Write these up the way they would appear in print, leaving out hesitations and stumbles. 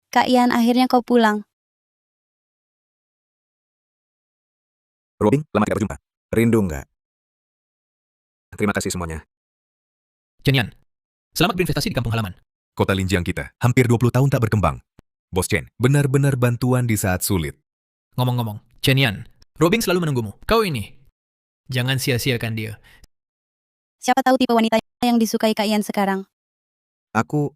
Kak Ian, akhirnya kau pulang. Robin, lama tidak berjumpa. Rindu nggak? Terima kasih semuanya. Chen Yan, selamat berinvestasi di kampung halaman. Kota Linjiang kita, hampir 20 tahun tak berkembang. Bos Chen, benar-benar bantuan di saat sulit. Ngomong-ngomong, Chen Yan, Robin selalu menunggumu. Kau ini, jangan sia-siakan dia. Siapa tahu tipe wanita yang disukai Kak Ian sekarang. Aku...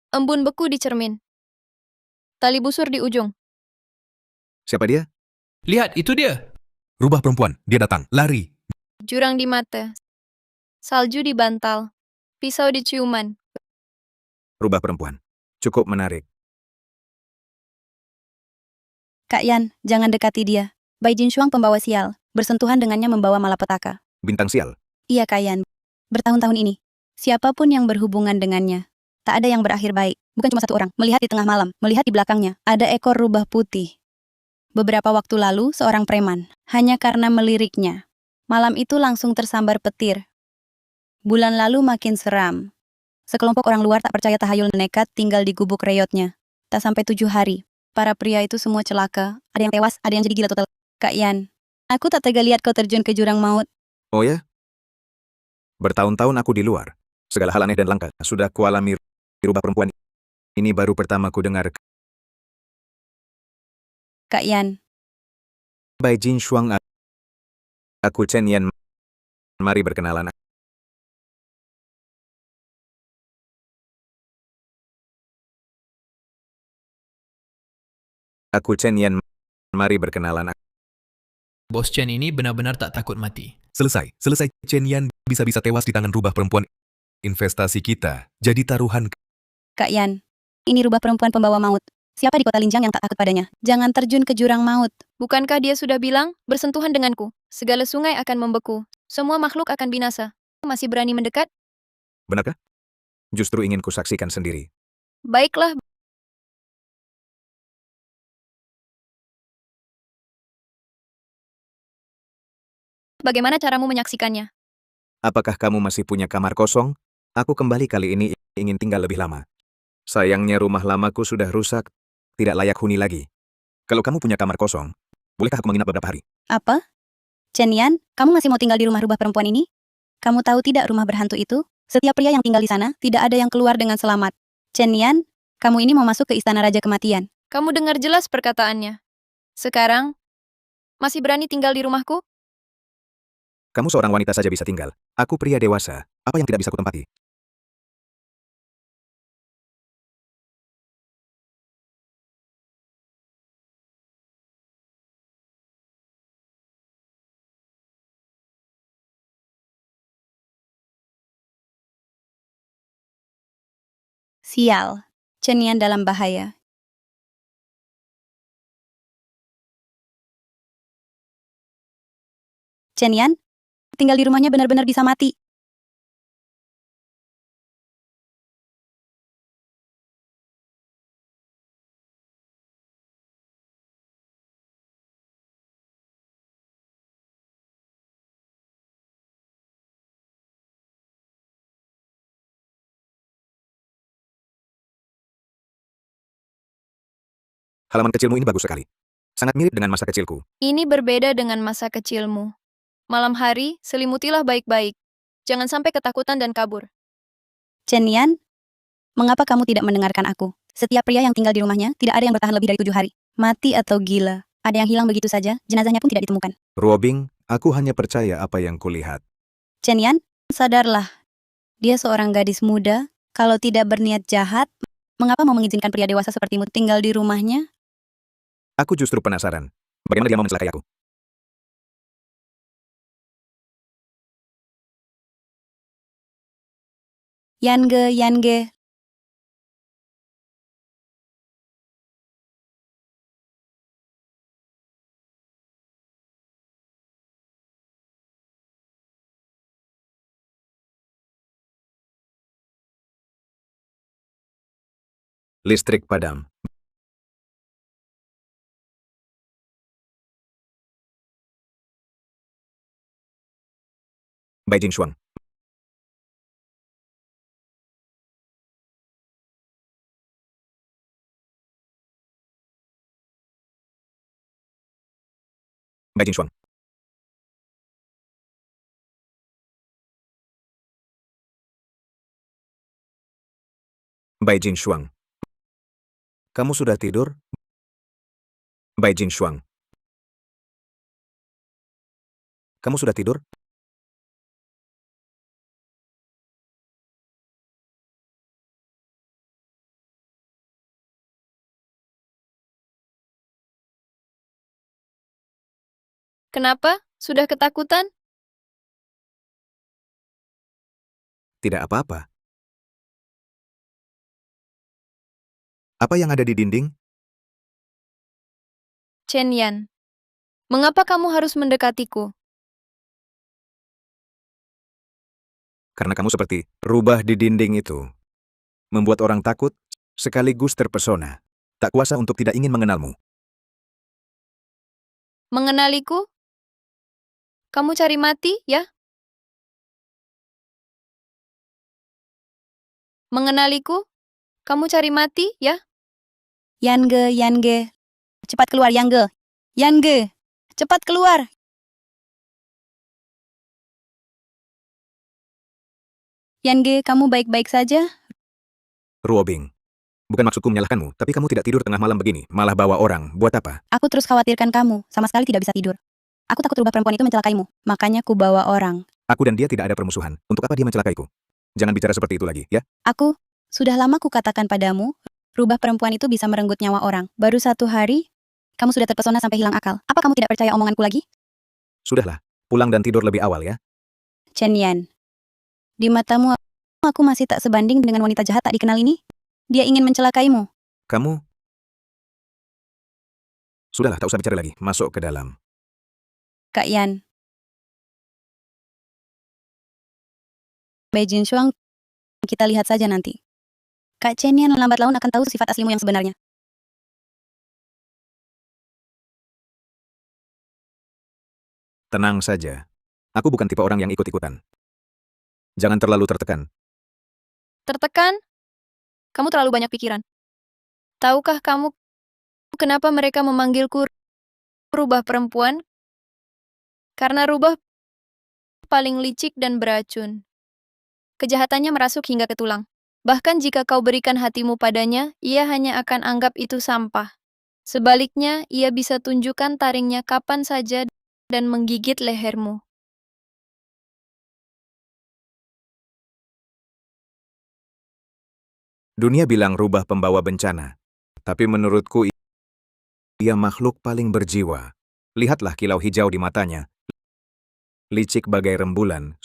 Embun beku di cermin. Tali busur di ujung. Siapa dia? Lihat, itu dia. Rubah perempuan, dia datang, lari. Jurang di mata. Salju di bantal. Pisau di ciuman. Rubah perempuan. Cukup menarik. Kak Ian, jangan dekati dia. Bai Jinshuang pembawa sial. Bersentuhan dengannya membawa malapetaka. Bintang sial. Iya Kak Ian. Bertahun-tahun ini, siapapun yang berhubungan dengannya, tak ada yang berakhir baik. Bukan cuma satu orang. Melihat di tengah malam, melihat di belakangnya, ada ekor rubah putih. Beberapa waktu lalu, seorang preman, hanya karena meliriknya. Malam itu langsung tersambar petir. Bulan lalu makin seram. Sekelompok orang luar tak percaya tahayul nekat tinggal di gubuk reyotnya. Tak sampai 7 hari, para pria itu semua celaka. Ada yang tewas, ada yang jadi gila total. Kak Ian, aku tak tega lihat kau terjun ke jurang maut. Oh ya? Bertahun-tahun aku di luar. Segala hal aneh dan langka sudah kualami. Rubah perempuan. Ini baru pertama ku dengar. Kak Ian, Bai Jin Shuang. Aku Chen Yan. Mari berkenalan. Aku Chen Yan. Mari berkenalan. Bos Chen ini benar-benar tak takut mati. Selesai Chen Yan bisa-bisa tewas di tangan rubah perempuan. Investasi kita jadi taruhan. Kak Ian, ini rubah perempuan pembawa maut. Siapa di kota Linjang yang tak takut padanya? Jangan terjun ke jurang maut. Bukankah dia sudah bilang, bersentuhan denganku. Segala sungai akan membeku. Semua makhluk akan binasa. Masih berani mendekat? Benarkah? Justru ingin kusaksikan sendiri. Baiklah. Bagaimana caramu menyaksikannya? Apakah kamu masih punya kamar kosong? Aku kembali kali ini ingin tinggal lebih lama. Sayangnya rumah lamaku sudah rusak. Tidak layak huni lagi. Kalau kamu punya kamar kosong, bolehkah aku menginap beberapa hari? Apa? Chen Yan, kamu masih mau tinggal di rumah rubah perempuan ini? Kamu tahu tidak rumah berhantu itu? Setiap pria yang tinggal di sana, tidak ada yang keluar dengan selamat. Chen Yan, kamu ini mau masuk ke istana Raja Kematian. Kamu dengar jelas perkataannya. Sekarang, masih berani tinggal di rumahku? Kamu seorang wanita saja bisa tinggal. Aku pria dewasa. Apa yang tidak bisa kutempati? Sial, Chen Yan dalam bahaya. Chen Yan, tinggal di rumahnya benar-benar bisa mati. Halaman kecilmu ini bagus sekali. Sangat mirip dengan masa kecilku. Ini berbeda dengan masa kecilmu. Malam hari, selimutilah baik-baik. Jangan sampai ketakutan dan kabur. Chen Yan, mengapa kamu tidak mendengarkan aku? Setiap pria yang tinggal di rumahnya, tidak ada yang bertahan lebih dari 7 hari. Mati atau gila. Ada yang hilang begitu saja, jenazahnya pun tidak ditemukan. Robin, aku hanya percaya apa yang kulihat. Chen Yan, sadarlah. Dia seorang gadis muda, kalau tidak berniat jahat, mengapa mau mengizinkan pria dewasa sepertimu tinggal di rumahnya? Aku justru penasaran. Bagaimana dia mau mencelakai aku? Yange. Listrik padam. Bai Jin Shuang. Bai Jin Shuang. Bai Jin Shuang. Kamu sudah tidur? Bai Jin Shuang. Kamu sudah tidur? Kenapa? Sudah ketakutan? Tidak apa-apa. Apa yang ada di dinding? Chen Yan. Mengapa kamu harus mendekatiku? Karena kamu seperti rubah di dinding itu. Membuat orang takut, sekaligus terpesona. Tak kuasa untuk tidak ingin mengenalmu. Mengenaliku? Kamu cari mati, ya? Mengenaliku? Kamu cari mati, ya? Yange. Cepat keluar, Yange. Yange, cepat keluar. Yange, kamu baik-baik saja? Ruobing. Bukan maksudku menyalahkanmu, tapi kamu tidak tidur tengah malam begini, malah bawa orang, buat apa? Aku terus khawatirkan kamu, sama sekali tidak bisa tidur. Aku takut rubah perempuan itu mencelakaimu, makanya ku bawa orang. Aku dan dia tidak ada permusuhan, untuk apa dia mencelakaiku? Jangan bicara seperti itu lagi, ya? Aku, sudah lama ku katakan padamu, rubah perempuan itu bisa merenggut nyawa orang. Baru 1 hari, kamu sudah terpesona sampai hilang akal. Apa kamu tidak percaya omonganku lagi? Sudahlah, pulang dan tidur lebih awal ya. Chen Yan, di matamu aku masih tak sebanding dengan wanita jahat tak dikenal ini? Dia ingin mencelakaimu. Kamu? Sudahlah, tak usah bicara lagi, masuk ke dalam. Kak Yan. Bai Jin Shuang, kita lihat saja nanti. Kak Chen Yan lambat laun akan tahu sifat aslimu yang sebenarnya. Tenang saja. Aku bukan tipe orang yang ikut-ikutan. Jangan terlalu tertekan. Tertekan? Kamu terlalu banyak pikiran. Tahukah kamu kenapa mereka memanggilku rubah perempuan? Karena rubah paling licik dan beracun. Kejahatannya merasuk hingga ke tulang. Bahkan jika kau berikan hatimu padanya, ia hanya akan anggap itu sampah. Sebaliknya, ia bisa tunjukkan taringnya kapan saja dan menggigit lehermu. Dunia bilang rubah pembawa bencana. Tapi menurutku ia makhluk paling berjiwa. Lihatlah kilau hijau di matanya. Licik bagai rembulan.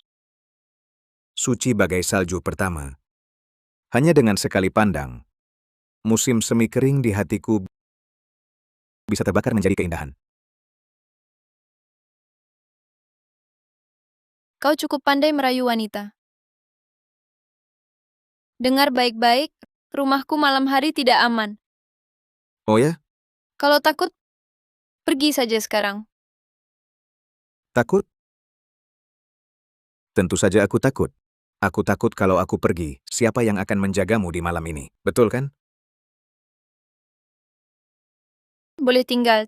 Suci bagai salju pertama. Hanya dengan sekali pandang, musim semi kering di hatiku bisa terbakar menjadi keindahan. Kau cukup pandai merayu wanita. Dengar baik-baik, rumahku malam hari tidak aman. Oh ya? Kalau takut, pergi saja sekarang. Takut? Tentu saja aku takut. Aku takut kalau aku pergi, siapa yang akan menjagamu di malam ini? Betul kan? Boleh tinggal.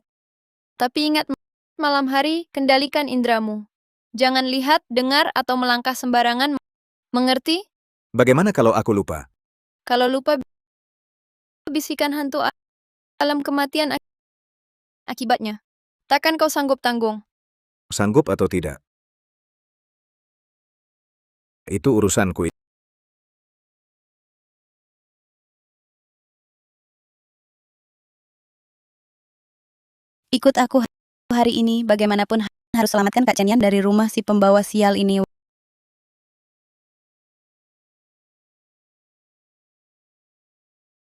Tapi ingat, malam hari kendalikan indramu. Jangan lihat, dengar, atau melangkah sembarangan. Mengerti? Bagaimana kalau aku lupa? Kalau lupa, bisikan hantu alam kematian akibatnya. Takkan kau sanggup tanggung. Sanggup atau tidak? Itu urusanku. Ikut aku hari ini, bagaimanapun harus selamatkan Kak Chen Yan dari rumah si pembawa sial ini.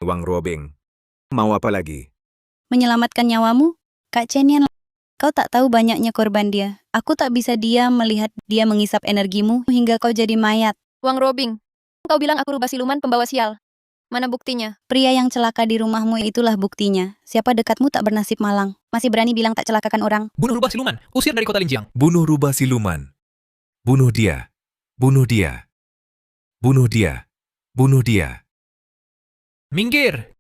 Wang Ruobing. Mau apa lagi? Menyelamatkan nyawamu? Kak Chen Yan, kau tak tahu banyaknya korban dia. Aku tak bisa diam melihat dia mengisap energimu hingga kau jadi mayat. Wang Robing, kau bilang aku rubah siluman pembawa sial. Mana buktinya? Pria yang celaka di rumahmu itulah buktinya. Siapa dekatmu tak bernasib malang. Masih berani bilang tak celakakan orang. Bunuh rubah siluman, usir dari kota Linjiang. Bunuh rubah siluman. Bunuh dia. Bunuh dia. Bunuh dia. Bunuh dia. Minggir!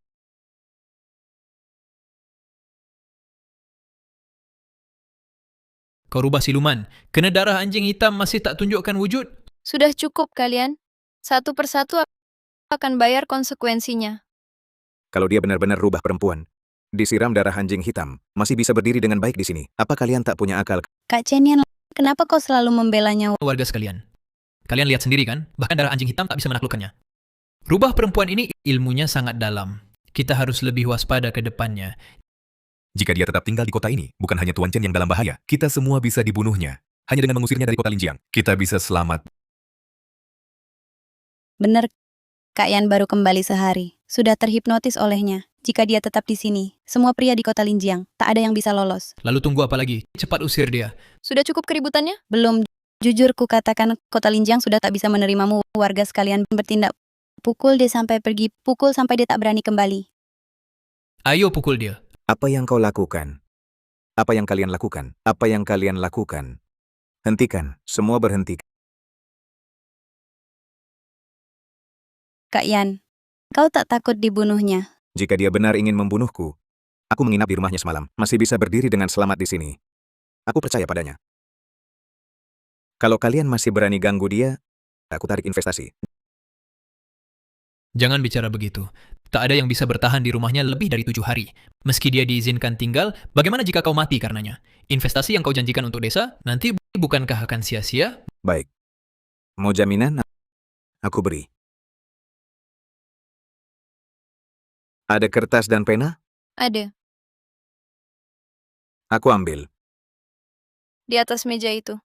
Kau rubah siluman. Kena darah anjing hitam masih tak tunjukkan wujud? Sudah cukup kalian. Satu persatu akan bayar konsekuensinya. Kalau dia benar-benar rubah perempuan, disiram darah anjing hitam, masih bisa berdiri dengan baik di sini. Apa kalian tak punya akal? Kak Chenian, kenapa kau selalu membelanya? Warga sekalian. Kalian lihat sendiri kan? Bahkan darah anjing hitam tak bisa menaklukkannya. Rubah perempuan ini ilmunya sangat dalam. Kita harus lebih waspada ke depannya. Jika dia tetap tinggal di kota ini, bukan hanya Tuan Chen yang dalam bahaya. Kita semua bisa dibunuhnya. Hanya dengan mengusirnya dari kota Linjiang, kita bisa selamat. Benar, Kak Yan baru kembali sehari. Sudah terhipnotis olehnya. Jika dia tetap di sini, semua pria di kota Linjiang, tak ada yang bisa lolos. Lalu tunggu apa lagi? Cepat usir dia. Sudah cukup keributannya? Belum, jujur ku katakan kota Linjiang sudah tak bisa menerimamu. Warga sekalian bertindak. Pukul dia sampai pergi, pukul sampai dia tak berani kembali. Ayo pukul dia. Apa yang kau lakukan? Apa yang kalian lakukan? Apa yang kalian lakukan? Hentikan, semua berhenti. Kak Yan, kau tak takut dibunuhnya? Jika dia benar ingin membunuhku, aku menginap di rumahnya semalam, masih bisa berdiri dengan selamat di sini. Aku percaya padanya. Kalau kalian masih berani ganggu dia, aku tarik investasi. Jangan bicara begitu. Tak ada yang bisa bertahan di rumahnya lebih dari 7 hari. Meski dia diizinkan tinggal, bagaimana jika kau mati karenanya? Investasi yang kau janjikan untuk desa, nanti bukankah akan sia-sia? Baik. Mau jaminan? Aku beri. Ada kertas dan pena? Ada. Aku ambil. Di atas meja itu.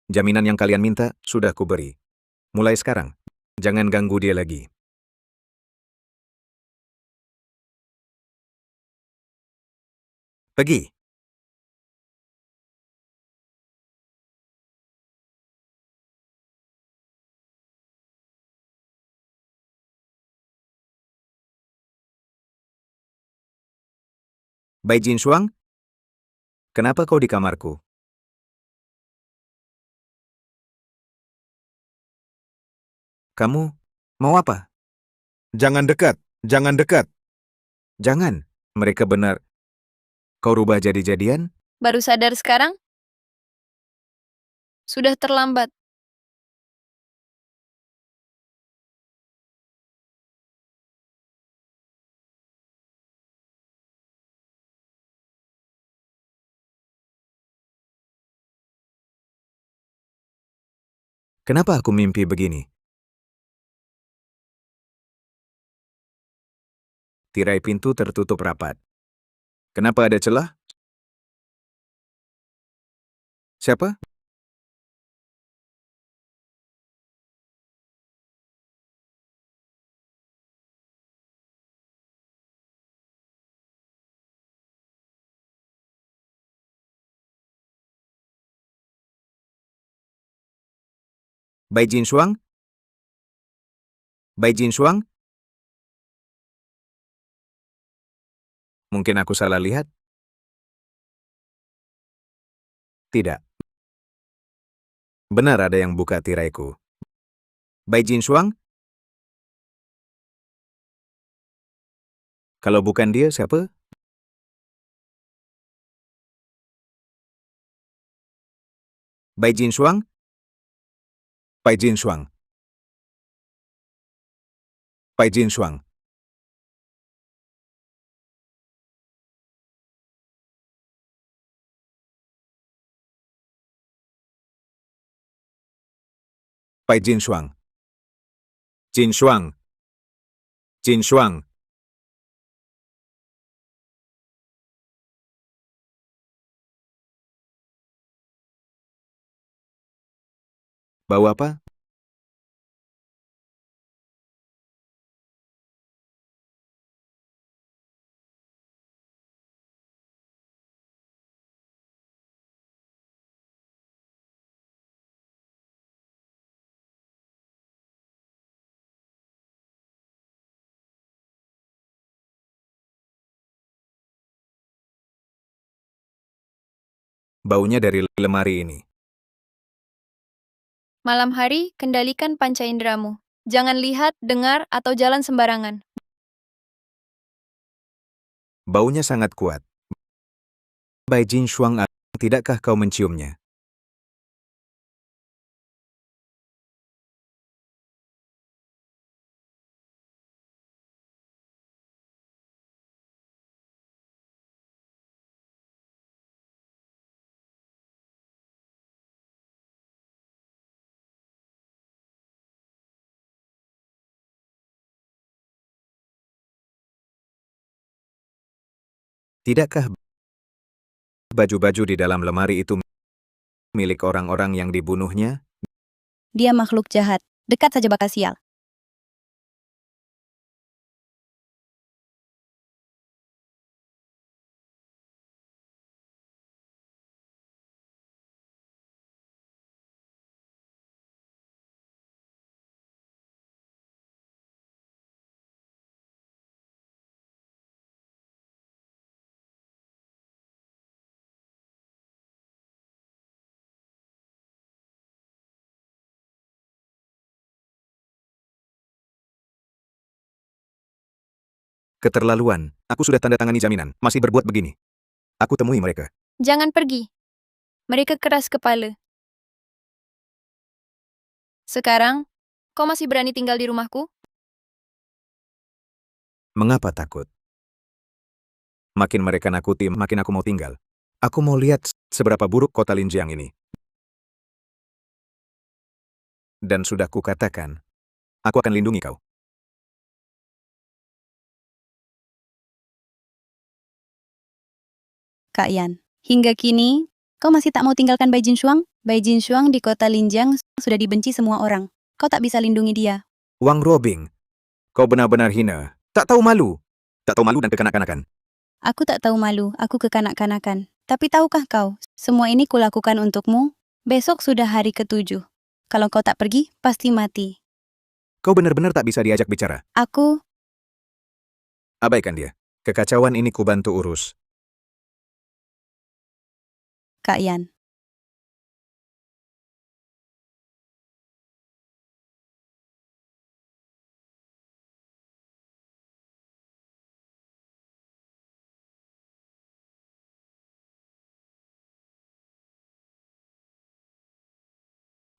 Jaminan yang kalian minta, sudah kuberi. Mulai sekarang, jangan ganggu dia lagi. Pergi. Bai Jinshuang, kenapa kau di kamarku? Kamu mau apa? Jangan dekat, jangan dekat. Jangan, mereka benar. Kau rubah jadi-jadian? Baru sadar sekarang? Sudah terlambat. Kenapa aku mimpi begini? Tirai pintu tertutup rapat. Kenapa ada celah? Siapa? Bai Jinshuang? Bai Jinshuang? Mungkin aku salah lihat? Tidak. Benar ada yang buka tiraiku. Bai Jinshuang? Kalau bukan dia, siapa? Bai Jinshuang? Bai Jinshuang. Bai Jinshuang. Bai Jinshuang. Jinshuang. Jinshuang. Bau apa? Baunya dari lemari ini. Malam hari, kendalikan panca inderamu. Jangan lihat, dengar, atau jalan sembarangan. Baunya sangat kuat. Bai Jin Shuang, tidakkah kau menciumnya? Tidakkah baju-baju di dalam lemari itu milik orang-orang yang dibunuhnya? Dia makhluk jahat. Dekat saja bakal sial. Keterlaluan. Aku sudah tanda tangani jaminan. Masih berbuat begini. Aku temui mereka. Jangan pergi. Mereka keras kepala. Sekarang, kau masih berani tinggal di rumahku? Mengapa takut? Makin mereka nakuti, makin aku mau tinggal. Aku mau lihat seberapa buruk kota Linjiang ini. Dan sudah kukatakan, aku akan lindungi kau. Kak Yan, hingga kini, kau masih tak mau tinggalkan Bai Jin Shuang? Bai Jin Shuang di kota Linjiang sudah dibenci semua orang. Kau tak bisa lindungi dia. Wang Ruobing, kau benar-benar hina. Tak tahu malu. Tak tahu malu dan kekanak-kanakan. Aku tak tahu malu, aku kekanak-kanakan. Tapi tahukah kau, semua ini kulakukan untukmu? Besok sudah hari ke-7. Kalau kau tak pergi, pasti mati. Kau benar-benar tak bisa diajak bicara. Aku, Abaikan dia. Kekacauan ini kubantu urus. Kak Yan.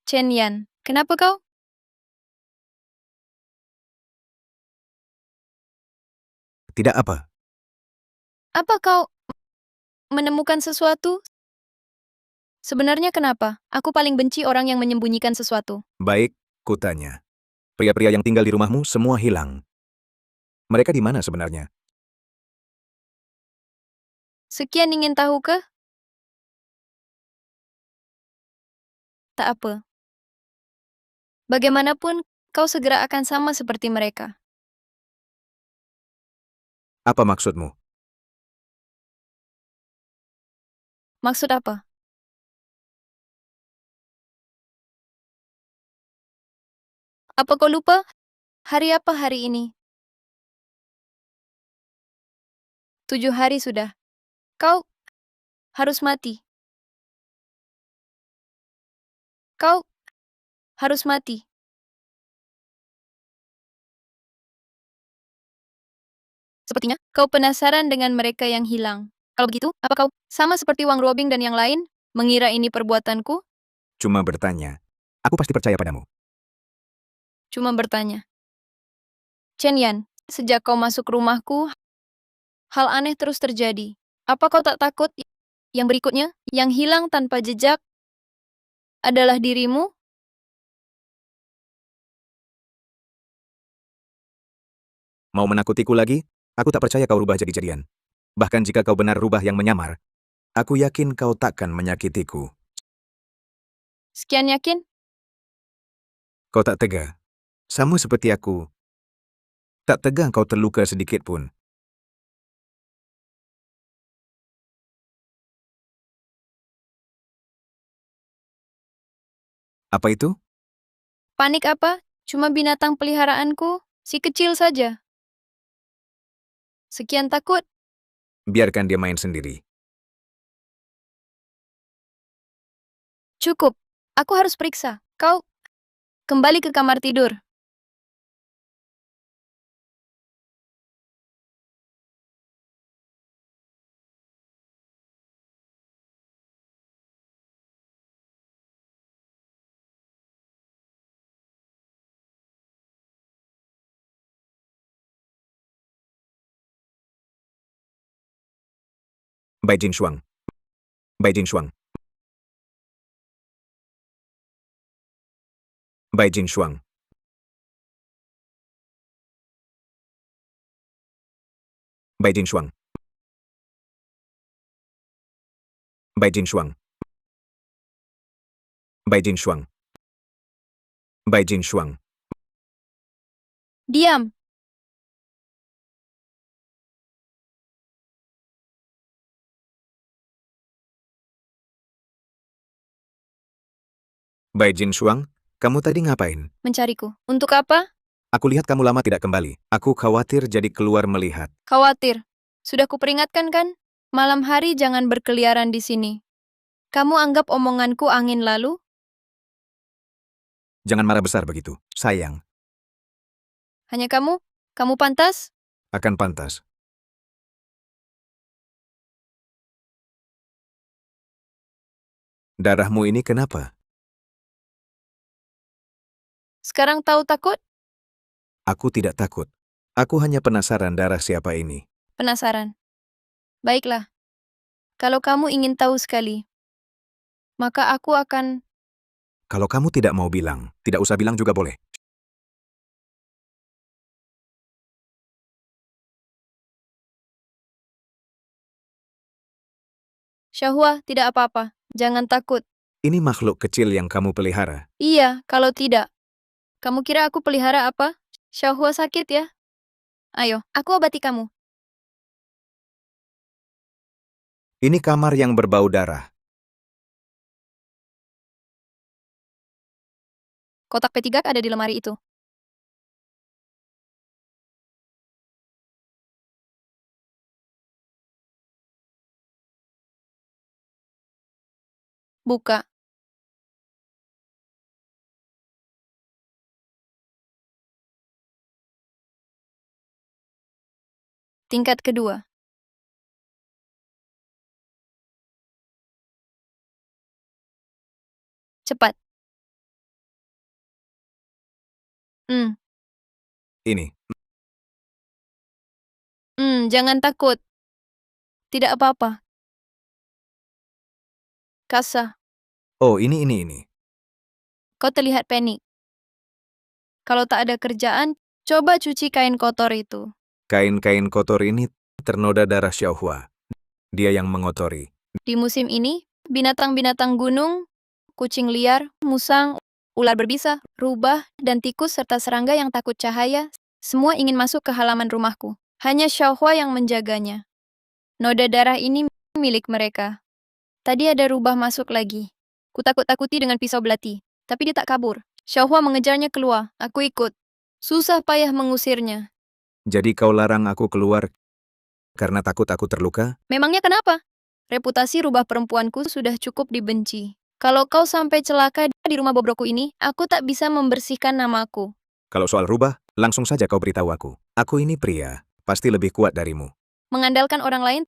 Chen Yan, kenapa kau? Tidak apa. Apa kau menemukan sesuatu? Sebenarnya kenapa? Aku paling benci orang yang menyembunyikan sesuatu. Baik, kutanya. Pria-pria yang tinggal di rumahmu semua hilang. Mereka di mana sebenarnya? Sekian ingin tahu kah? Tak apa. Bagaimanapun, kau segera akan sama seperti mereka. Apa maksudmu? Maksud apa? Apa kau lupa? Hari apa hari ini? 7 hari sudah. Kau harus mati. Kau harus mati. Sepertinya, kau penasaran dengan mereka yang hilang. Kalau begitu, apa kau sama seperti Wang Ruobing dan yang lain, mengira ini perbuatanku? Cuma bertanya. Aku pasti percaya padamu. Cuma bertanya. Chen Yan, sejak kau masuk rumahku, hal aneh terus terjadi. Apa kau tak takut yang berikutnya, yang hilang tanpa jejak, adalah dirimu? Mau menakutiku lagi? Aku tak percaya kau rubah jadi-jadian. Bahkan jika kau benar rubah yang menyamar, aku yakin kau takkan menyakitiku. Sekian yakin? Kau tak tega. Sama seperti aku. Tak tega kau terluka sedikit pun. Apa itu? Panik apa? Cuma binatang peliharaanku, si kecil saja. Sekian takut? Biarkan dia main sendiri. Cukup. Aku harus periksa. Kau kembali ke kamar tidur. Bai Jinshuang. Bai Jinshuang. Bai Jinshuang. Bai Jinshuang. Bai Jinshuang. Bai Jinshuang. Bai Jinshuang. Diam. Bai Jinshuang, kamu tadi ngapain? Mencariku. Untuk apa? Aku lihat kamu lama tidak kembali. Aku khawatir jadi keluar melihat. Khawatir. Sudah kuperingatkan kan? Malam hari jangan berkeliaran di sini. Kamu anggap omonganku angin lalu? Jangan marah besar begitu. Sayang. Hanya kamu? Kamu pantas? Akan pantas. Darahmu ini kenapa? Sekarang tahu takut? Aku tidak takut. Aku hanya penasaran darah siapa ini. Penasaran. Baiklah. Kalau kamu ingin tahu sekali, maka aku akan... Kalau kamu tidak mau bilang, tidak usah bilang juga boleh. Syahwa, tidak apa-apa. Jangan takut. Ini makhluk kecil yang kamu pelihara. Iya, kalau tidak. Kamu kira aku pelihara apa? Syahwa sakit ya? Ayo, aku obati kamu. Ini kamar yang berbau darah. Kotak P3 ada di lemari itu. Buka. Tingkat kedua. Cepat. Ini. Jangan takut. Tidak apa-apa. Kasa, Oh, ini. kau terlihat panik. Kalau tak ada kerjaan, coba cuci kain kotor itu. Kain-kain kotor ini ternoda darah Xiaohua. Dia yang mengotori. Di musim ini, binatang-binatang gunung, kucing liar, musang, ular berbisa, rubah, dan tikus serta serangga yang takut cahaya, semua ingin masuk ke halaman rumahku. Hanya Xiaohua yang menjaganya. Noda darah ini milik mereka. Tadi ada rubah masuk lagi. Kutakut-takuti dengan pisau belati, tapi dia tak kabur. Xiaohua mengejarnya keluar. Aku ikut. Susah payah mengusirnya. Jadi kau larang aku keluar karena takut aku terluka? Memangnya kenapa? Reputasi rubah perempuanku sudah cukup dibenci. Kalau kau sampai celaka di rumah bobrokku ini, aku tak bisa membersihkan namaku. Kalau soal rubah, langsung saja kau beritahu aku. Aku ini pria, pasti lebih kuat darimu. Mengandalkan orang lain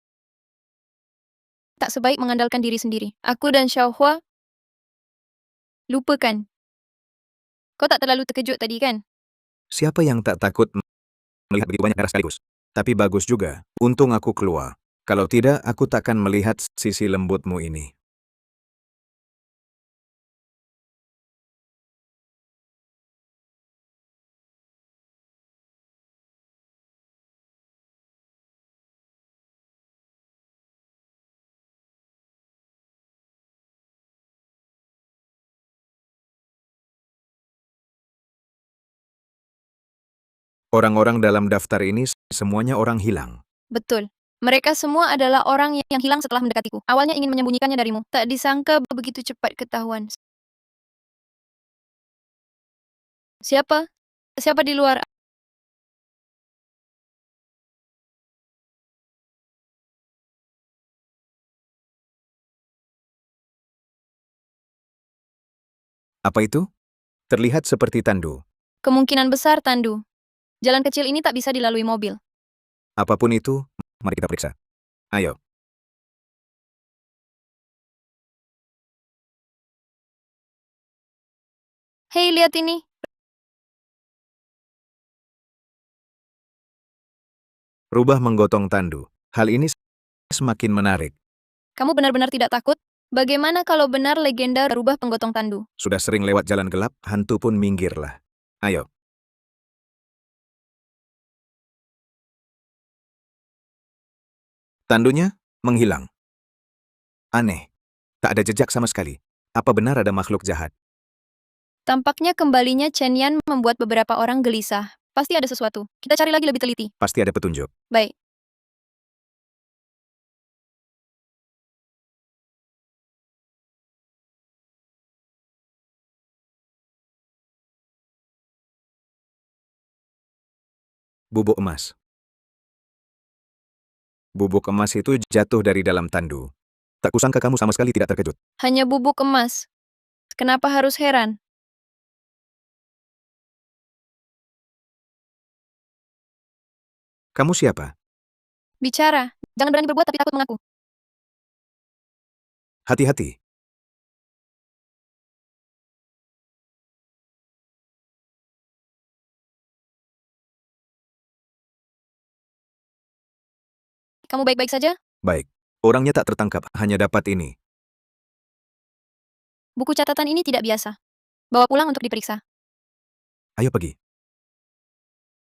tak sebaik mengandalkan diri sendiri. Aku dan Xiaohua, lupakan. Kau tak terlalu terkejut tadi kan? Siapa yang tak takut melihat begitu banyak darah sekaligus? Tapi bagus juga, untung aku keluar. Kalau tidak, aku takkan melihat sisi lembutmu ini. Orang-orang dalam daftar ini semuanya orang hilang. Betul. Mereka semua adalah orang yang hilang setelah mendekatiku. Awalnya ingin menyembunyikannya darimu. Tak disangka begitu cepat ketahuan. Siapa? Siapa di luar? Apa itu? Terlihat seperti tandu. Kemungkinan besar tandu. Jalan kecil ini tak bisa dilalui mobil. Apapun itu, mari kita periksa. Ayo. Hei, lihat ini. Rubah menggotong tandu. Hal ini semakin menarik. Kamu benar-benar tidak takut? Bagaimana kalau benar legenda rubah penggotong tandu? Sudah sering lewat jalan gelap, hantu pun minggirlah. Ayo. Tandunya menghilang. Aneh. Tak ada jejak sama sekali. Apa benar ada makhluk jahat? Tampaknya kembalinya Chen Yan membuat beberapa orang gelisah. Pasti ada sesuatu. Kita cari lagi lebih teliti. Pasti ada petunjuk. Baik. Bubuk emas. Bubuk emas itu jatuh dari dalam tandu. Tak kusangka kamu sama sekali tidak terkejut. Hanya bubuk emas. Kenapa harus heran? Kamu siapa? Bicara. Jangan berani berbuat tapi takut mengaku. Hati-hati. Kamu baik-baik saja? Baik. Orangnya tak tertangkap, hanya dapat ini. Buku catatan ini tidak biasa. Bawa pulang untuk diperiksa. Ayo pergi.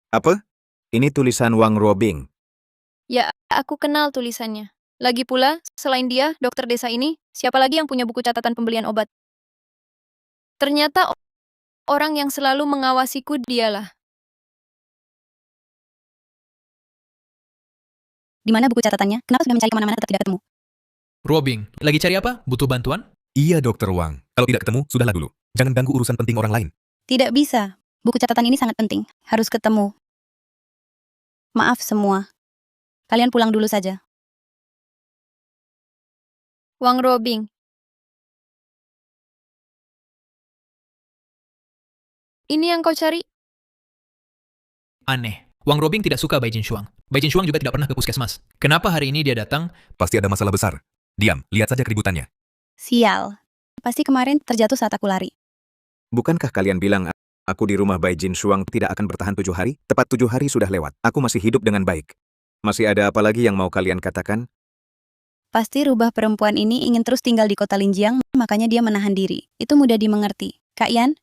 Apa? Ini tulisan Wang Ruobing. Ya, aku kenal tulisannya. Lagi pula, selain dia, dokter desa ini, siapa lagi yang punya buku catatan pembelian obat? Ternyata orang yang selalu mengawasiku dialah. Di mana buku catatannya? Kenapa sudah mencari kemana-mana tetap tidak ketemu? Robing, lagi cari apa? Butuh bantuan? Iya, Dokter Wang. Kalau tidak ketemu, sudahlah dulu. Jangan ganggu urusan penting orang lain. Tidak bisa. Buku catatan ini sangat penting. Harus ketemu. Maaf semua. Kalian pulang dulu saja. Wang Robing. Ini yang kau cari? Aneh. Wang Robing tidak suka Bai Jin Shuang. Bai Jin Shuang juga tidak pernah ke puskesmas. Kenapa hari ini dia datang? Pasti ada masalah besar. Diam, lihat saja keributannya. Sial. Pasti kemarin terjatuh saat aku lari. Bukankah kalian bilang aku di rumah Bai Jin Shuang tidak akan bertahan 7 hari? Tepat 7 hari sudah lewat. Aku masih hidup dengan baik. Masih ada apa lagi yang mau kalian katakan? Pasti rubah perempuan ini ingin terus tinggal di kota Linjiang, makanya dia menahan diri. Itu mudah dimengerti. Kak Yan,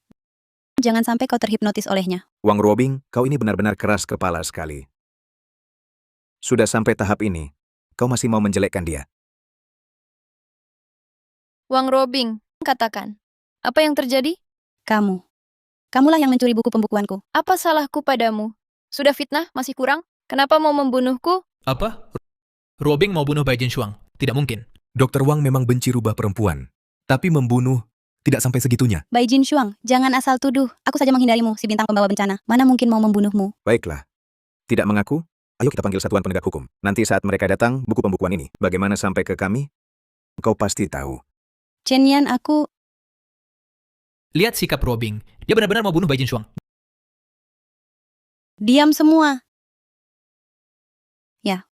jangan sampai kau terhipnotis olehnya. Wang Ruobing, kau ini benar-benar keras kepala sekali. Sudah sampai tahap ini, kau masih mau menjelekkan dia. Wang Robing, katakan. Apa yang terjadi? Kamu. Kamulah yang mencuri buku pembukuanku. Apa salahku padamu? Sudah fitnah? Masih kurang? Kenapa mau membunuhku? Apa? Robing mau bunuh Bai Jin Shuang? Tidak mungkin. Dokter Wang memang benci rubah perempuan. Tapi membunuh tidak sampai segitunya. Bai Jin Shuang, jangan asal tuduh. Aku saja menghindarimu, si bintang pembawa bencana. Mana mungkin mau membunuhmu? Baiklah. Tidak mengaku? Ayo kita panggil satuan penegak hukum. Nanti saat mereka datang, buku pembukuan ini. Bagaimana sampai ke kami? Kau pasti tahu. Chen Yan, aku... Lihat sikap Robing. Dia benar-benar mau bunuh Bai Jin Shuang. Diam semua. Ya.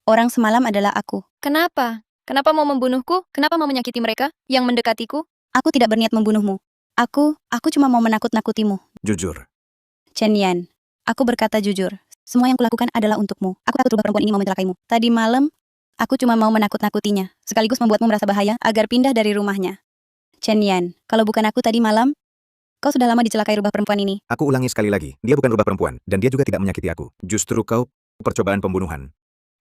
Orang semalam adalah aku. Kenapa? Kenapa mau membunuhku? Kenapa mau menyakiti mereka yang mendekatiku? Aku tidak berniat membunuhmu. Aku cuma mau menakut-nakutimu. Jujur. Chen Yan, aku berkata jujur. Semua yang kulakukan adalah untukmu. Aku takut rubah perempuan ini mau mencelakaimu. Tadi malam, aku cuma mau menakut-nakutinya, sekaligus membuatmu merasa bahaya agar pindah dari rumahnya. Chen Yan, kalau bukan aku tadi malam, kau sudah lama dicelakai rubah perempuan ini. Aku ulangi sekali lagi. Dia bukan rubah perempuan, dan dia juga tidak menyakiti aku. Justru kau percobaan pembunuhan.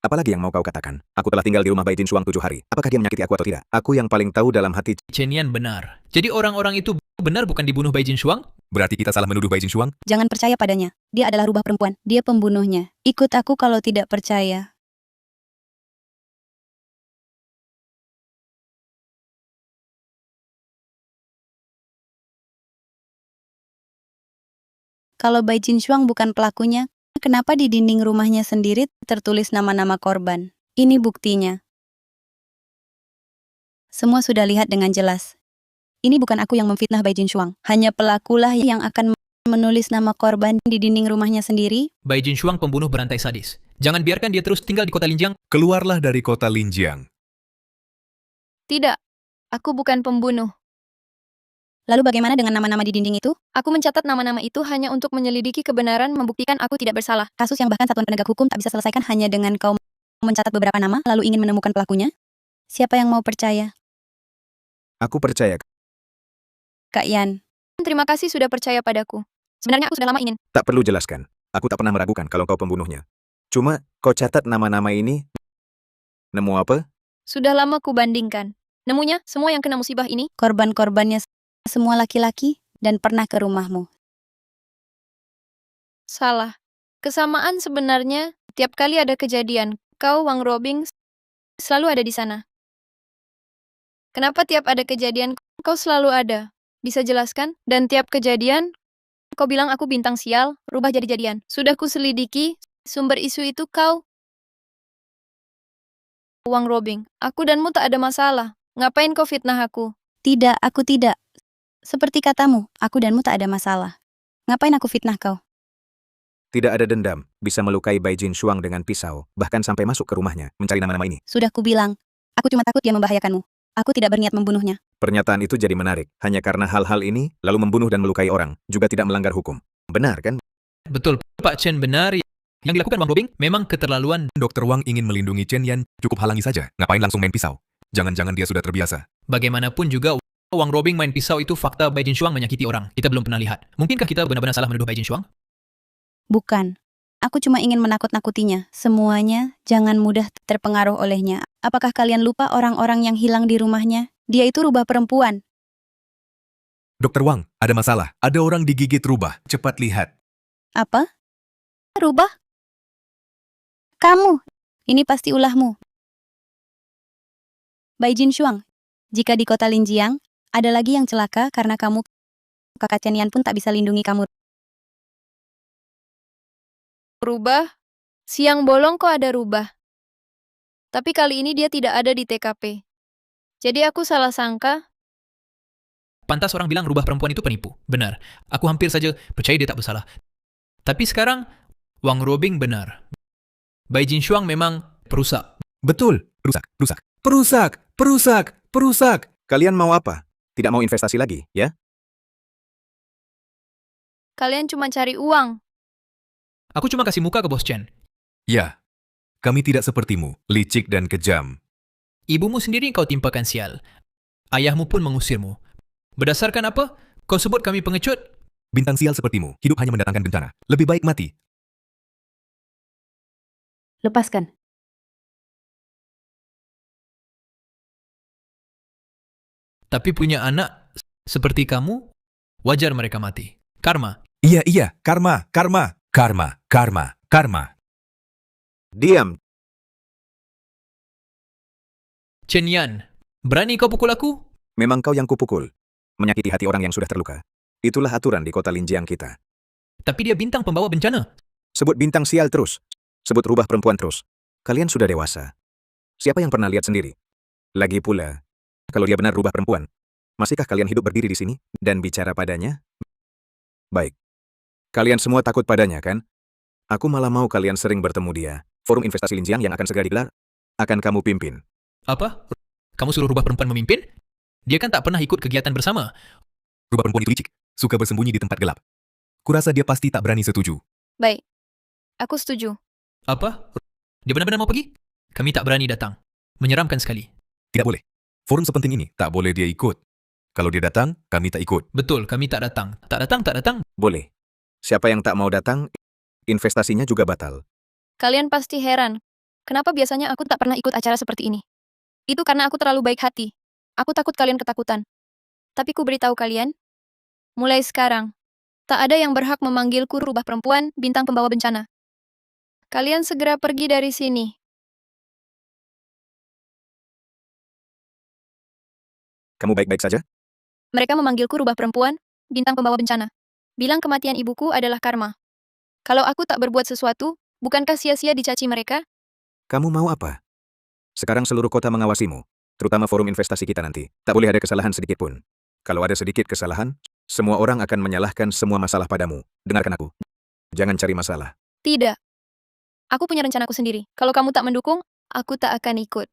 Apalagi yang mau kau katakan? Aku telah tinggal di rumah Bai Jin Shuang 7 hari. Apakah dia menyakiti aku atau tidak? Aku yang paling tahu dalam hati. Chen Yan benar. Jadi orang-orang itu benar bukan dibunuh Bai Jin Shuang? Berarti kita salah menuduh Bai Jin Shuang? Jangan percaya padanya. Dia adalah rubah perempuan. Dia pembunuhnya. Ikut aku kalau tidak percaya. Kalau Bai Jin Shuang bukan pelakunya, kenapa di dinding rumahnya sendiri tertulis nama-nama korban? Ini buktinya. Semua sudah lihat dengan jelas. Ini bukan aku yang memfitnah Bai Jinshuang. Hanya pelakulah yang akan menulis nama korban di dinding rumahnya sendiri. Bai Jinshuang pembunuh berantai sadis. Jangan biarkan dia terus tinggal di kota Linjiang. Keluarlah dari kota Linjiang. Tidak, aku bukan pembunuh. Lalu bagaimana dengan nama-nama di dinding itu? Aku mencatat nama-nama itu hanya untuk menyelidiki kebenaran membuktikan aku tidak bersalah. Kasus yang bahkan satuan penegak hukum tak bisa selesaikan hanya dengan kau mencatat beberapa nama lalu ingin menemukan pelakunya? Siapa yang mau percaya? Aku percaya. Kak Yan. Terima kasih sudah percaya padaku. Sebenarnya aku sudah lama ingin. Tak perlu jelaskan. Aku tak pernah meragukan kalau kau pembunuhnya. Cuma, kau catat nama-nama ini. Nemu apa? Sudah lama ku bandingkan. Nemunya, semua yang kena musibah ini, Korban-korbannya semua laki-laki dan pernah ke rumahmu. salah. Kesamaan sebenarnya, tiap kali ada kejadian, kau, Wang Robing, selalu ada di sana. Kenapa tiap ada kejadian, kau selalu ada? Bisa jelaskan? Dan tiap kejadian, kau bilang aku bintang sial, rubah jadi-jadian. Sudah ku selidiki, sumber isu itu kau. Wang Robing, aku danmu tak ada masalah. Ngapain kau fitnah aku? Tidak, aku tidak. Seperti katamu, aku danmu tak ada masalah. Ngapain aku fitnah kau? Tidak ada dendam. Bisa melukai Bai Jinshuang dengan pisau. Bahkan sampai masuk ke rumahnya. Mencari nama-nama ini. Sudah kubilang, aku cuma takut dia membahayakanmu. Aku tidak berniat membunuhnya. Pernyataan itu jadi menarik. Hanya karena hal-hal ini, lalu membunuh dan melukai orang. Juga tidak melanggar hukum. Benar kan? Betul, Pak Chen benar. Yang dilakukan Wang Robing memang keterlaluan. Dr. Wang ingin melindungi Chen Yan, cukup halangi saja. Ngapain langsung main pisau? Jangan-jangan dia sudah terbiasa. Bagaimanapun juga, Wang Robing main pisau itu fakta Bai Jinshuang menyakiti orang. Kita belum pernah lihat. Mungkinkah kita benar-benar salah menuduh Bai Jinshuang? Bukan. Aku cuma ingin menakut-nakutinya. Semuanya jangan mudah terpengaruh olehnya. Apakah kalian lupa orang-orang yang hilang di rumahnya? Dia itu rubah perempuan. Dr. Wang, ada masalah. Ada orang digigit rubah. Cepat lihat. Apa? Rubah? Kamu. Ini pasti ulahmu. Bai Jinshuang, jika di kota Linjiang, ada lagi yang celaka karena kamu, kakak Chen Yan pun tak bisa lindungi kamu. Rubah? Siang bolong kok ada rubah. Tapi kali ini dia tidak ada di TKP. Jadi aku salah sangka, Pantas orang bilang rubah perempuan itu penipu. Benar. Aku hampir saja percaya dia tak bersalah. Tapi sekarang, Wang Robing benar. Bai Jinshuang memang perusak. Betul. Perusak. Perusak. Kalian mau apa? Tidak mau investasi lagi, ya? kalian cuma cari uang. Aku cuma kasih muka ke Bos Chen. Ya, kami tidak sepertimu, licik dan kejam. Ibumu sendiri kau timpakan sial. Ayahmu pun mengusirmu. Berdasarkan apa? Kau sebut kami pengecut? Bintang sial sepertimu, hidup hanya mendatangkan bencana. Lebih baik mati. Lepaskan. Tapi punya anak seperti kamu, wajar mereka mati. Karma. Iya, karma. Diam. Chen Yan, berani kau pukul aku? Memang kau yang kupukul. Menyakiti hati orang yang sudah terluka. Itulah aturan di kota Linjiang kita. Tapi dia bintang pembawa bencana. Sebut bintang sial terus. Sebut rubah perempuan terus. Kalian sudah dewasa. Siapa yang pernah lihat sendiri? Lagi pula, kalau dia benar rubah perempuan, masihkah kalian hidup berdiri di sini dan bicara padanya? Baik. Kalian semua takut padanya, kan? Aku malah mau kalian sering bertemu dia. Forum investasi Linjiang yang akan segera digelar, akan kamu pimpin. Apa? Kamu suruh rubah perempuan memimpin? Dia kan tak pernah ikut kegiatan bersama. Rubah perempuan itu licik, suka bersembunyi di tempat gelap. Kurasa dia pasti tak berani setuju. Baik, aku setuju. Apa? Dia benar-benar mau pergi? Kami tak berani datang. Menyeramkan sekali. Tidak boleh. Forum sepenting ini, tak boleh dia ikut. Kalau dia datang, kami tak ikut. Betul, kami tak datang. Tak datang. Boleh. Siapa yang tak mau datang, investasinya juga batal. Kalian pasti heran, kenapa biasanya aku tak pernah ikut acara seperti ini. Itu karena aku terlalu baik hati. Aku takut kalian ketakutan. Tapi ku beritahu kalian, mulai sekarang, tak ada yang berhak memanggilku rubah perempuan bintang pembawa bencana. Kalian segera pergi dari sini. Kamu baik-baik saja? Mereka memanggilku rubah perempuan bintang pembawa bencana. Bilang kematian ibuku adalah karma. Kalau aku tak berbuat sesuatu, bukankah sia-sia dicaci mereka? Kamu mau apa? Sekarang seluruh kota mengawasimu, terutama forum investasi kita nanti. Tak boleh ada kesalahan sedikit pun. Kalau ada sedikit kesalahan, semua orang akan menyalahkan semua masalah padamu. Dengarkan aku. Jangan cari masalah. Tidak. Aku punya rencanaku sendiri. Kalau kamu tak mendukung, aku tak akan ikut.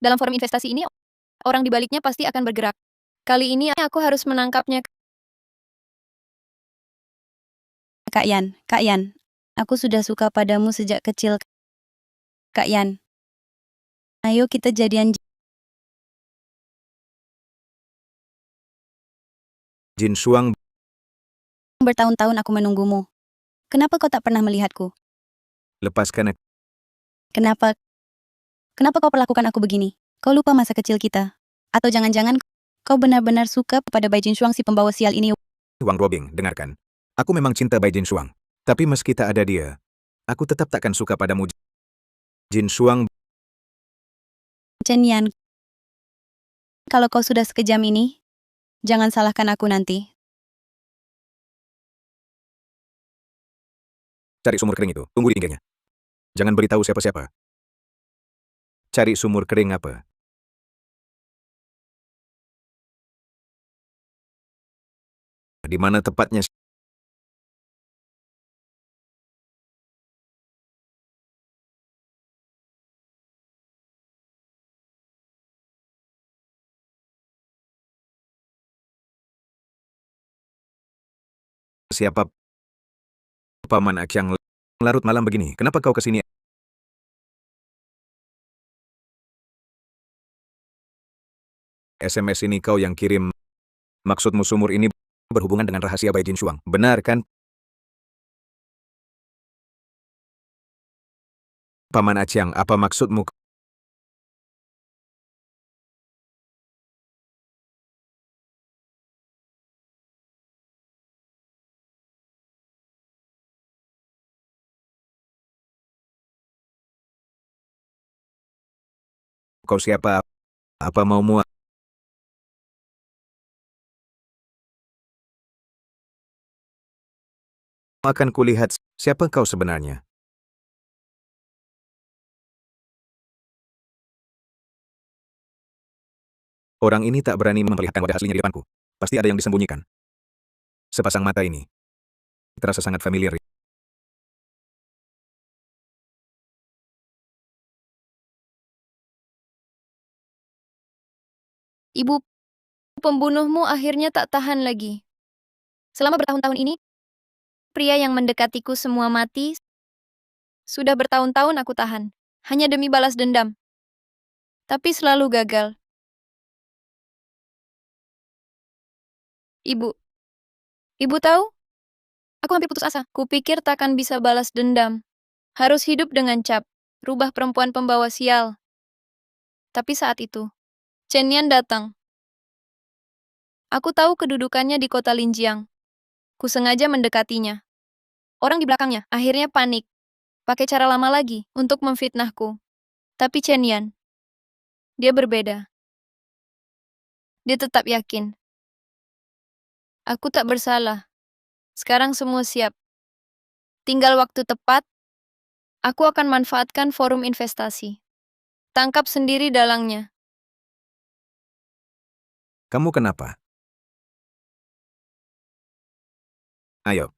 Dalam forum investasi ini, orang di baliknya pasti akan bergerak. Kali ini aku harus menangkapnya. Kak Yan, aku sudah suka padamu sejak kecil. Kak Yan, ayo kita jadian. Jin Shuang, Bertahun-tahun aku menunggumu. Kenapa kau tak pernah melihatku? lepaskan aku. Kenapa? Kenapa kau perlakukan aku begini? Kau lupa masa kecil kita? Atau jangan-jangan kau benar-benar suka pada Bai Jin Shuang si pembawa sial ini? Wang Robing, dengarkan. Aku memang cinta Bai Jin Shuang. Tapi meski tak ada dia, aku tetap takkan suka padamu. Jin Shuang, Chen Yan, kalau kau sudah sekejam ini, jangan salahkan aku nanti. cari sumur kering itu. Tunggu di pinggirnya. Jangan beritahu siapa-siapa. Cari sumur kering apa? Di mana tepatnya? Siapa Paman Akyang larut malam begini? Kenapa kau kesini? SMS ini kau yang kirim. Maksudmu sumur ini berhubungan dengan rahasia Bai Jin Shuang. Benar kan? Paman Akyang, apa maksudmu? Kau siapa? Apa maumu? Akan kulihat siapa kau sebenarnya. Orang ini tak berani memperlihatkan wajah aslinya di depanku. Pasti ada yang disembunyikan. Sepasang mata ini terasa sangat familiar. Ibu pembunuhmu akhirnya tak tahan lagi. Selama bertahun-tahun ini, pria yang mendekatiku semua mati. Sudah bertahun-tahun aku tahan, hanya demi balas dendam. Tapi selalu gagal. Ibu. Ibu tahu? Aku hampir putus asa. Kupikir takkan bisa balas dendam. Harus hidup dengan cap. Rubah perempuan pembawa sial. Tapi saat itu, Chen Yan datang. Aku tahu kedudukannya di kota Linjiang. Ku sengaja mendekatinya. Orang di belakangnya akhirnya panik. Pakai cara lama lagi untuk memfitnahku. Tapi Chen Yan, dia berbeda. Dia tetap yakin. Aku tak bersalah. Sekarang semua siap. Tinggal waktu tepat, aku akan manfaatkan forum investasi. Tangkap sendiri dalangnya. Kamu kenapa? Ayo.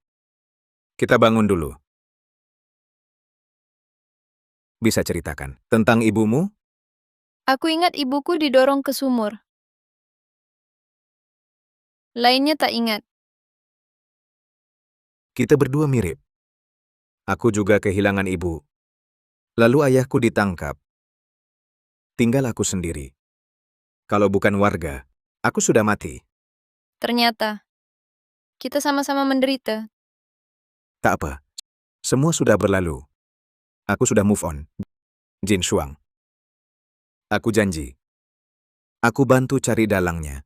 Kita bangun dulu. Bisa ceritakan tentang ibumu? Aku ingat ibuku didorong ke sumur. Lainnya tak ingat. Kita berdua mirip. Aku juga kehilangan ibu. Lalu ayahku ditangkap. Tinggal aku sendiri. Kalau bukan warga, aku sudah mati. Ternyata, kita sama-sama menderita. Tak apa. Semua sudah berlalu. Aku sudah move on. Jin Shuang. Aku janji. Aku bantu cari dalangnya.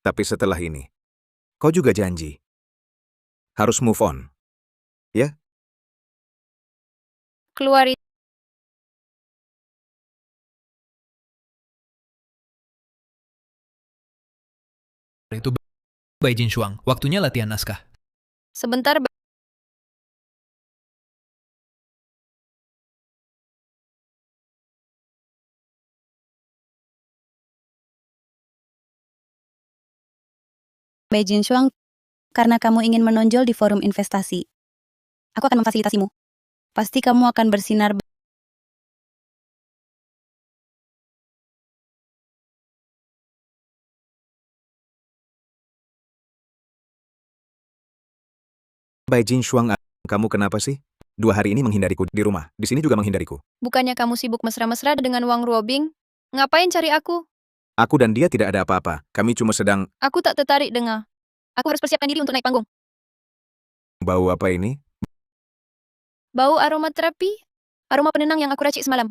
Tapi setelah ini, kau juga janji. Harus move on. Ya? Keluar Itu Bai Jin Shuang, waktunya latihan naskah. Sebentar, Bai Jin Shuang, karena kamu ingin menonjol di forum investasi. Aku akan memfasilitasimu. Pasti kamu akan bersinar. Bai Jin Shuang, kamu kenapa sih? 2 hari ini menghindariku di rumah, di sini juga menghindariku. bukannya kamu sibuk mesra-mesra dengan Wang Ruobing? Ngapain cari aku? Aku dan dia tidak ada apa-apa, kami cuma sedang Aku tak tertarik dengar. Aku harus persiapkan diri untuk naik panggung. bau apa ini? Bau aromaterapi? Aroma penenang yang aku racik semalam.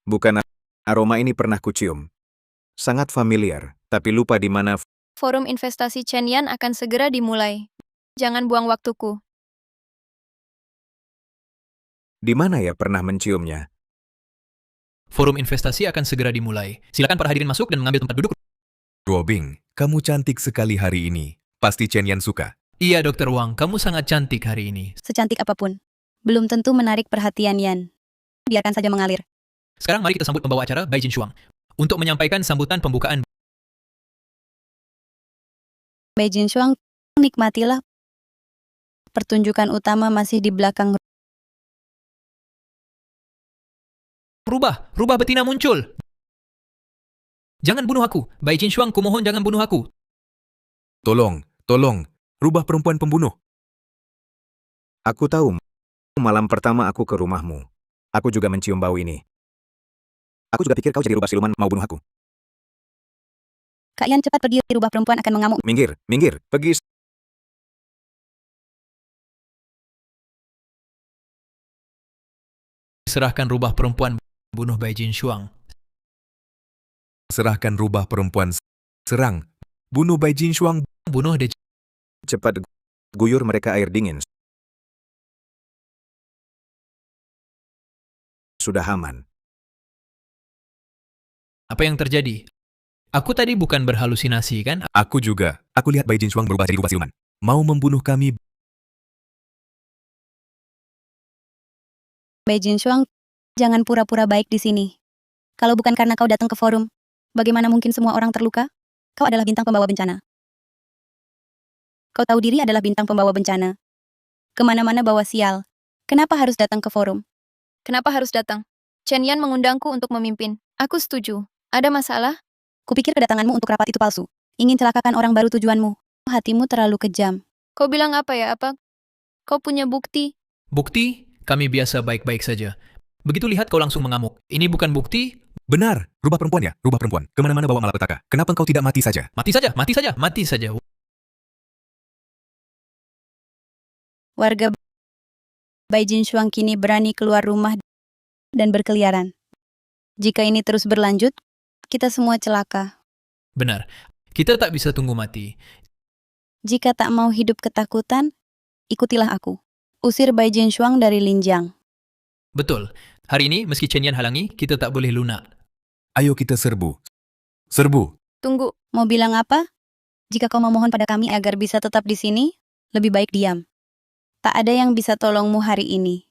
Bukan aroma ini pernah kucium. Sangat familiar, tapi lupa di mana. Forum investasi Chen Yan akan segera dimulai. Jangan buang waktuku. Di mana ya pernah menciumnya? Forum investasi akan segera dimulai. Silakan para hadirin masuk dan mengambil tempat duduk. Ruobing, kamu cantik sekali hari ini. Pasti Chen Yan suka. Iya, Dr. Wang, kamu sangat cantik hari ini. Secantik apapun, belum tentu menarik perhatian Yan. Biarkan saja mengalir. Sekarang mari kita sambut pembawa acara, Bai Jin Shuang, untuk menyampaikan sambutan pembukaan. Bai Jin Shuang, nikmatilah. Pertunjukan utama masih di belakang. Rubah betina muncul. Jangan bunuh aku. Bai Jin Shuang, kumohon jangan bunuh aku. Tolong, rubah perempuan pembunuh. Aku tahu, malam pertama aku ke rumahmu. Aku juga mencium bau ini. Aku juga pikir kau jadi rubah siluman mau bunuh aku. Kak Yan cepat pergi, rubah perempuan akan mengamuk. Minggir, pergi. Serahkan rubah perempuan bunuh Bai Jin Shuang. Serahkan rubah perempuan. Serang. Bunuh Bai Jin Shuang. Bunuh De. Cepat guyur mereka air dingin. Sudah aman. Apa yang terjadi? Aku tadi bukan berhalusinasi, kan? Aku juga. Aku lihat Bai Jin Shuang berubah jadi rubah siluman. Mau membunuh kami. Bai Jin Shuang, jangan pura-pura baik di sini. Kalau bukan karena kau datang ke forum, bagaimana mungkin semua orang terluka? Kau adalah bintang pembawa bencana. Kau tahu diri adalah bintang pembawa bencana. Kemana-mana bawa sial. Kenapa harus datang ke forum? Kenapa harus datang? Chen Yan mengundangku untuk memimpin. Aku setuju. Ada masalah? Kupikir kedatanganmu untuk rapat itu palsu. Ingin celakakan orang baru tujuanmu. Hatimu terlalu kejam. Kau bilang apa ya? Apa? Kau punya bukti? Bukti, kami biasa baik-baik saja. Begitu lihat kau langsung mengamuk. Ini bukan bukti. Benar. Rubah perempuan ya. Rubah perempuan. Kemana-mana bawa malapetaka. Kenapa engkau tidak mati saja? Mati saja. Warga Bai Jin Shuang kini berani keluar rumah dan berkeliaran. Jika ini terus berlanjut, kita semua celaka. Benar. Kita tak bisa tunggu mati. Jika tak mau hidup ketakutan, ikutilah aku. Usir Bai Jin Shuang dari Linjiang. Betul. Hari ini, meski Chen Yan halangi, kita tak boleh lunak. Ayo kita serbu. Serbu. Tunggu. Mau bilang apa? Jika kau memohon pada kami agar bisa tetap di sini, lebih baik diam. Tak ada yang bisa tolongmu hari ini.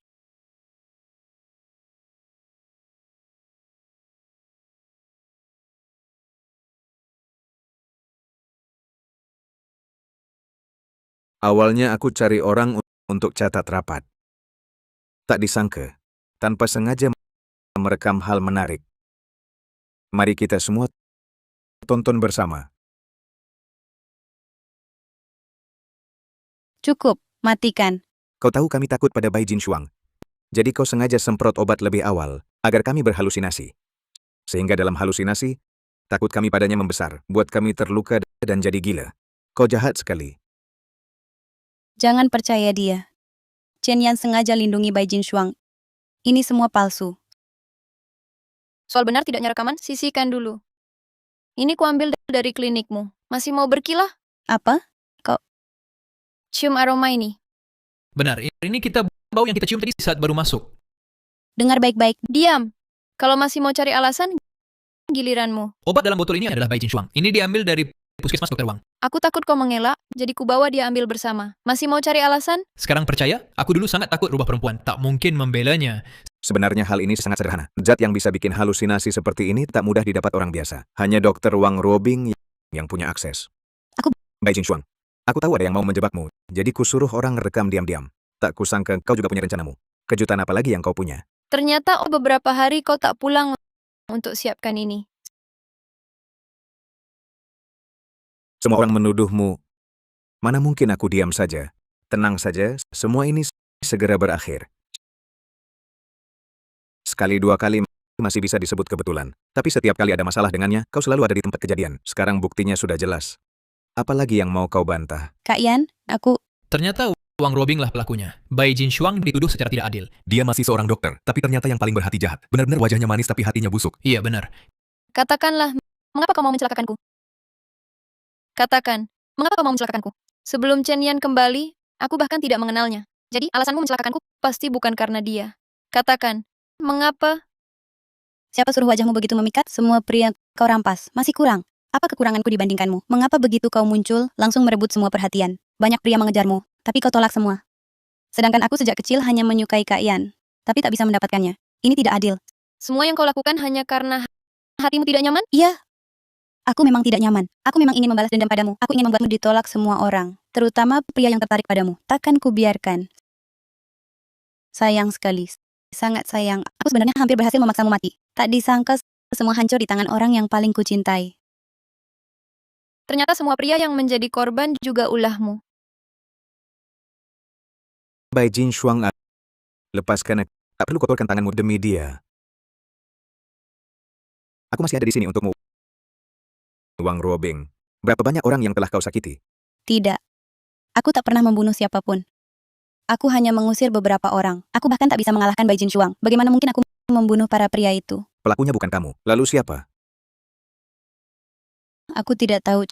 Awalnya aku cari orang untuk catat rapat. Tak disangka, tanpa sengaja merekam hal menarik. Mari kita semua tonton bersama. Cukup, matikan. Kau tahu kami takut pada Bai Jin Shuang. Jadi kau sengaja semprot obat lebih awal, agar kami berhalusinasi. Sehingga dalam halusinasi, takut kami padanya membesar, buat kami terluka dan jadi gila. Kau jahat sekali. Jangan percaya dia. Chen Yan sengaja lindungi Bai Jin Shuang. Ini semua palsu. Soal benar tidaknya rekaman, sisihkan dulu. Ini kuambil dari klinikmu. Masih mau berkilah? Apa? Cium aroma ini. Benar, ini bau yang kita cium tadi saat baru masuk. Dengar baik-baik. Diam. Kalau masih mau cari alasan, giliranmu. Obat dalam botol ini adalah Bai Jin Shuang. Ini diambil dari puskesmas Dokter Wang. Aku takut kau mengelak, jadi ku bawa dia ambil bersama. Masih mau cari alasan? Sekarang percaya, aku dulu sangat takut rubah perempuan. Tak mungkin membelanya. Sebenarnya hal ini sangat sederhana. Zat yang bisa bikin halusinasi seperti ini tak mudah didapat orang biasa. Hanya Dokter Wang Robing yang punya akses. Aku- Bai Jinshuang, aku tahu ada yang mau menjebakmu, jadi kusuruh orang rekam diam-diam. Tak kusangka kau juga punya rencanamu. Kejutan apa lagi yang kau punya? Ternyata beberapa hari kau tak pulang untuk siapkan ini. Semua orang menuduhmu. Mana mungkin aku diam saja? Tenang saja, semua ini segera berakhir. Sekali dua kali masih bisa disebut kebetulan. Tapi setiap kali ada masalah dengannya, kau selalu ada di tempat kejadian. Sekarang buktinya sudah jelas. Apalagi yang mau kau bantah? Kak Yan, aku... Ternyata Wang Robing lah pelakunya. Bai Jinshuang dituduh secara tidak adil. Dia masih seorang dokter, tapi ternyata yang paling berhati jahat. Benar-benar wajahnya manis tapi hatinya busuk. Iya, benar. Katakanlah, mengapa kau mau mencelakakanku? Katakan, mengapa kau mau mencelakakanku? Sebelum Chen Yan kembali, aku bahkan tidak mengenalnya. Jadi, alasanmu mencelakakanku pasti bukan karena dia. Katakan, mengapa? Siapa suruh wajahmu begitu memikat? Semua pria kau rampas. Masih kurang. Apa kekuranganku dibandingkanmu? Mengapa begitu kau muncul, langsung merebut semua perhatian? Banyak pria mengejarmu, tapi kau tolak semua. Sedangkan aku sejak kecil hanya menyukai Kak Yan, tapi tak bisa mendapatkannya. Ini tidak adil. Semua yang kau lakukan hanya karena hatimu tidak nyaman? Iya. Aku memang tidak nyaman. Aku memang ingin membalas dendam padamu. Aku ingin membuatmu ditolak semua orang, terutama pria yang tertarik padamu. Takkan kubiarkan. Sayang sekali. Sangat sayang. Aku sebenarnya hampir berhasil memaksamu mati. Tak disangka semua hancur di tangan orang yang paling kucintai. Ternyata semua pria yang menjadi korban juga ulahmu. Bai Jinshuang, lepaskan. Tak perlu kotorkan tanganmu demi dia. Aku masih ada di sini untukmu. Wang Robing, berapa banyak orang yang telah kau sakiti? Tidak. Aku tak pernah membunuh siapapun. Aku hanya mengusir beberapa orang. Aku bahkan tak bisa mengalahkan Bai Jinshuang. Bagaimana mungkin aku membunuh para pria itu? Pelakunya bukan kamu. Lalu siapa? Aku tidak tahu.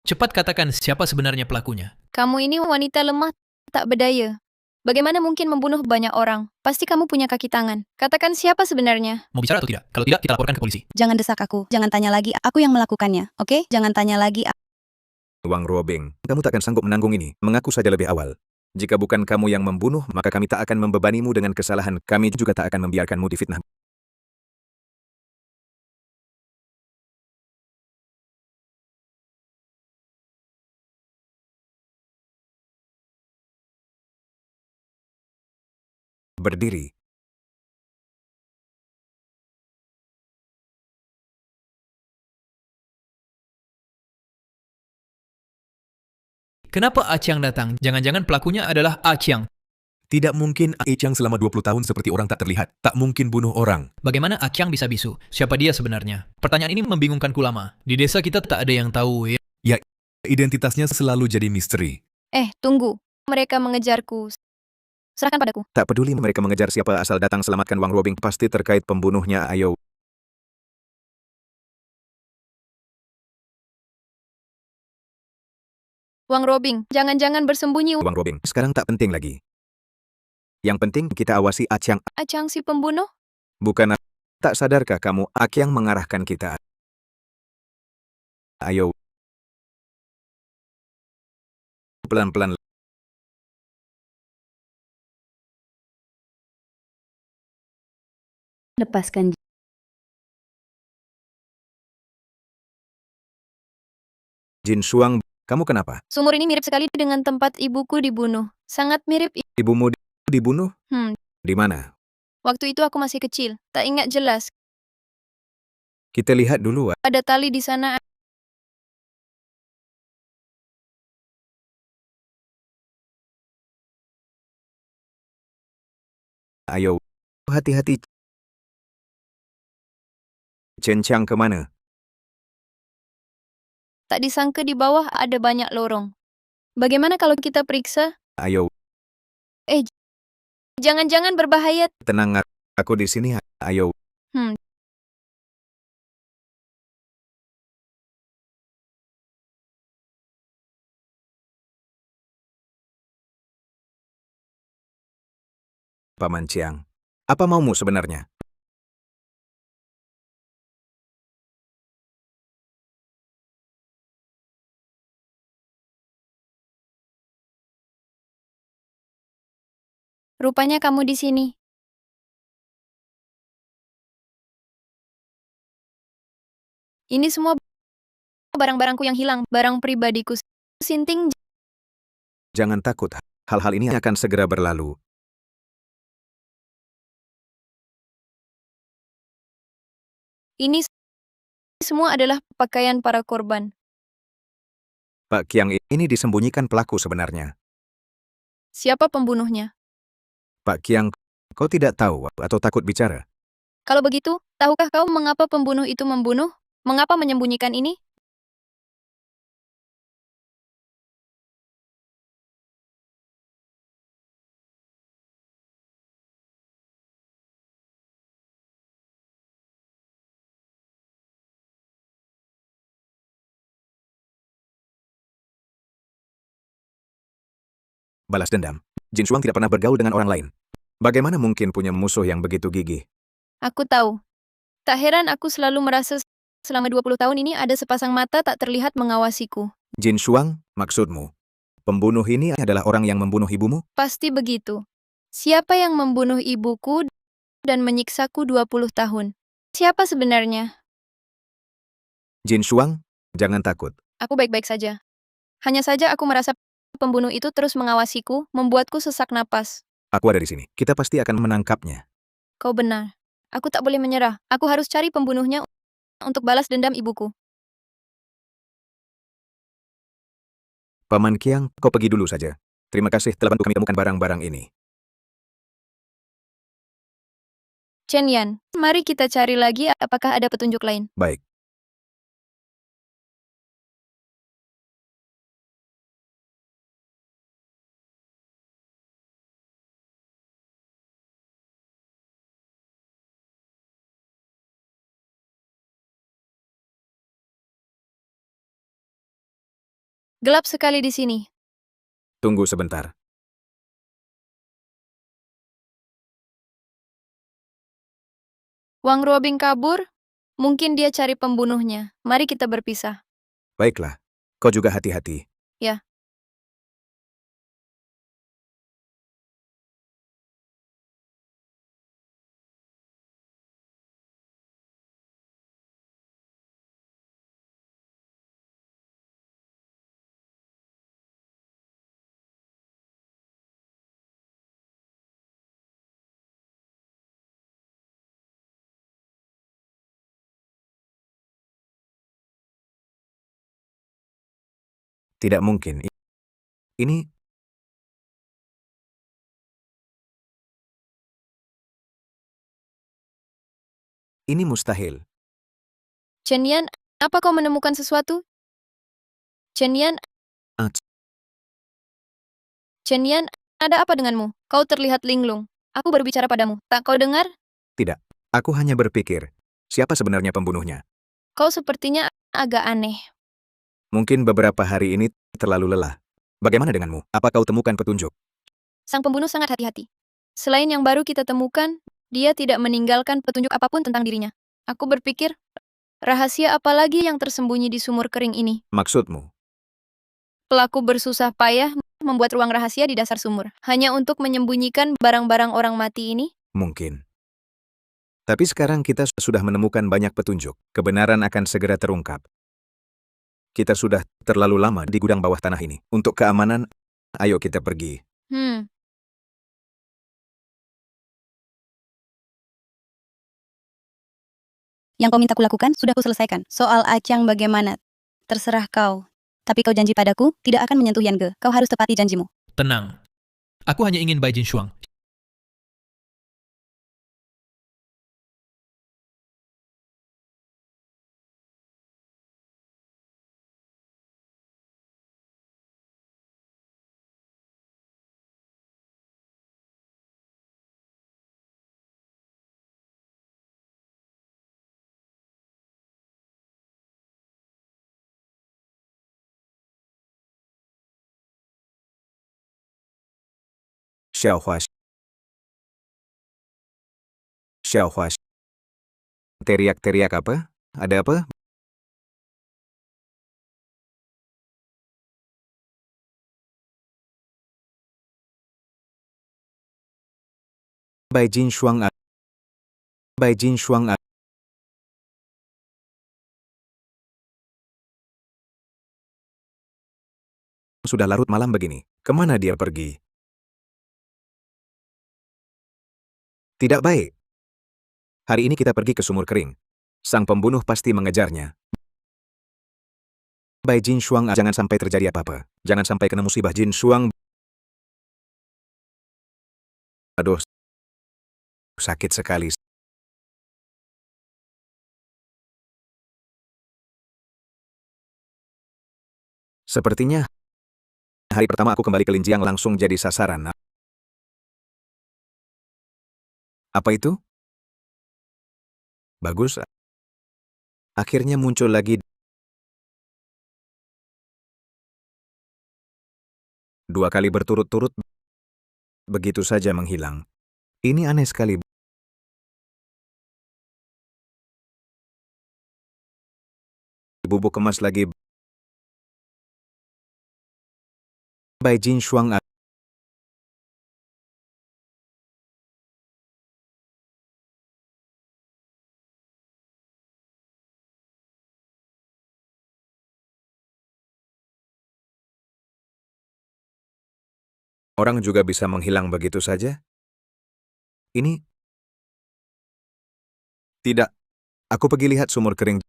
Cepat katakan siapa sebenarnya pelakunya. Kamu ini wanita lemah, tak berdaya. Bagaimana mungkin membunuh banyak orang? Pasti kamu punya kaki tangan. Katakan siapa sebenarnya? Mau bicara atau tidak? Kalau tidak, kita laporkan ke polisi. Jangan desak aku. Jangan tanya lagi. Aku yang melakukannya. Oke? Jangan tanya lagi. Wang Robing, kamu takkan sanggup menanggung ini. Mengaku saja lebih awal. Jika bukan kamu yang membunuh, maka kami tak akan membebanimu dengan kesalahan. Kami juga tak akan membiarkanmu difitnah. Berdiri. Kenapa Achiang datang? Jangan-jangan pelakunya adalah Achiang. Tidak mungkin Ai Chang selama 20 tahun seperti orang tak terlihat. Tak mungkin bunuh orang. Bagaimana Achiang bisa bisu? Siapa dia sebenarnya? Pertanyaan ini membingungkanku lama. Di desa kita tak ada yang tahu ya. Ya, identitasnya selalu jadi misteri. Tunggu. Mereka mengejarku. Serahkan padaku. Tak peduli mereka mengejar siapa asal datang selamatkan Wang Robing. Pasti terkait pembunuhnya. Ayo. Wang Robing, jangan-jangan bersembunyi. Wang Robing, sekarang tak penting lagi. Yang penting kita awasi Achiang. Acang si pembunuh? Bukan, tak sadarkah kamu Achiang mengarahkan kita? Ayo. Pelan-pelan. Lepaskan. Jin Shuang, kamu kenapa? Sumur ini mirip sekali dengan tempat ibuku dibunuh. Sangat mirip. Ibumu dibunuh? Hmm, Di mana? waktu itu aku masih kecil. Tak ingat jelas. Kita lihat dulu. Ada tali di sana. Ayo. Hati-hati. Chen Chang kemana? Tak disangka di bawah ada banyak lorong. Bagaimana kalau kita periksa? Ayo, Jangan-jangan berbahaya. tenang. Aku di sini. Ayo. Hmm, Paman Chiang. Apa maumu sebenarnya? Rupanya kamu di sini. Ini semua barang-barangku yang hilang, barang pribadiku. Sinting, Jangan takut, hal-hal ini akan segera berlalu. ini semua adalah pakaian para korban. Pak Kiang, ini disembunyikan pelaku sebenarnya. Siapa pembunuhnya? Pak Kiang, kau tidak tahu atau takut bicara? Kalau begitu, tahukah kau mengapa pembunuh itu membunuh? Mengapa menyembunyikan ini? Balas dendam. Jin Shuang tidak pernah bergaul dengan orang lain. Bagaimana mungkin punya musuh yang begitu gigih? Aku tahu. Tak heran aku selalu merasa selama 20 tahun ini ada sepasang mata tak terlihat mengawasiku. Jin Shuang, maksudmu? Pembunuh ini adalah orang yang membunuh ibumu? Pasti begitu. Siapa yang membunuh ibuku dan menyiksaku 20 tahun? Siapa sebenarnya? Jin Shuang, jangan takut. Aku baik-baik saja. Hanya saja aku merasa pembunuh itu terus mengawasiku, membuatku sesak napas. Aku ada di sini. Kita pasti akan menangkapnya. Kau benar. Aku tak boleh menyerah. Aku harus cari pembunuhnya untuk balas dendam ibuku. Paman Kiang, kau pergi dulu saja. Terima kasih telah bantu kami temukan barang-barang ini. Chen Yan, mari kita cari lagi apakah ada petunjuk lain. Baik. Gelap sekali di sini. Tunggu sebentar. Wang Ruobing kabur? Mungkin dia cari pembunuhnya. Mari kita berpisah. Baiklah. Kau juga hati-hati. Ya. Tidak mungkin. Ini... Ini mustahil. Chen Yan, apa kau menemukan sesuatu? Chen Yan, Ah, Chen Yan, ada apa denganmu? Kau terlihat linglung. Aku berbicara padamu. Tak kau dengar? Tidak. Aku hanya berpikir, siapa sebenarnya pembunuhnya? Kau sepertinya agak aneh. Mungkin beberapa hari ini terlalu lelah. Bagaimana denganmu? Apa kau temukan petunjuk? Sang pembunuh sangat hati-hati. Selain yang baru kita temukan, dia tidak meninggalkan petunjuk apapun tentang dirinya. Aku berpikir, rahasia apa lagi yang tersembunyi di sumur kering ini? Maksudmu? Pelaku bersusah payah membuat ruang rahasia di dasar sumur, hanya untuk menyembunyikan barang-barang orang mati ini? Mungkin. Tapi sekarang kita sudah menemukan banyak petunjuk. Kebenaran akan segera terungkap. Kita sudah terlalu lama di gudang bawah tanah ini. Untuk keamanan, ayo kita pergi. Yang kau minta kulakukan, sudah kuselesaikan. Soal Acang bagaimana? Terserah kau. Tapi kau janji padaku, tidak akan menyentuh Yan Ge. Kau harus tepati janjimu. Tenang. Aku hanya ingin Bai Jin Shuang. Xiaohua. Xiaohua. Teriak-teriak apa? Ada apa? Bai Jin Shuang Bai Jin Shuang sudah larut malam begini. Kemana dia pergi? Tidak baik. Hari ini kita pergi ke sumur kering. Sang pembunuh pasti mengejarnya. Bai Jin Shuang, jangan sampai terjadi apa-apa. Jangan sampai kena musibah. Jin Shuang. Aduh, sakit sekali. Sepertinya hari pertama aku kembali ke Linjiang langsung jadi sasaran. Apa itu? Bagus. Akhirnya muncul lagi. 2 kali berturut-turut. Begitu saja menghilang. Ini aneh sekali. Bubuk emas lagi. Bai Jin Shuang. Orang juga bisa menghilang begitu saja? Ini? Tidak. Aku pergi lihat sumur kering.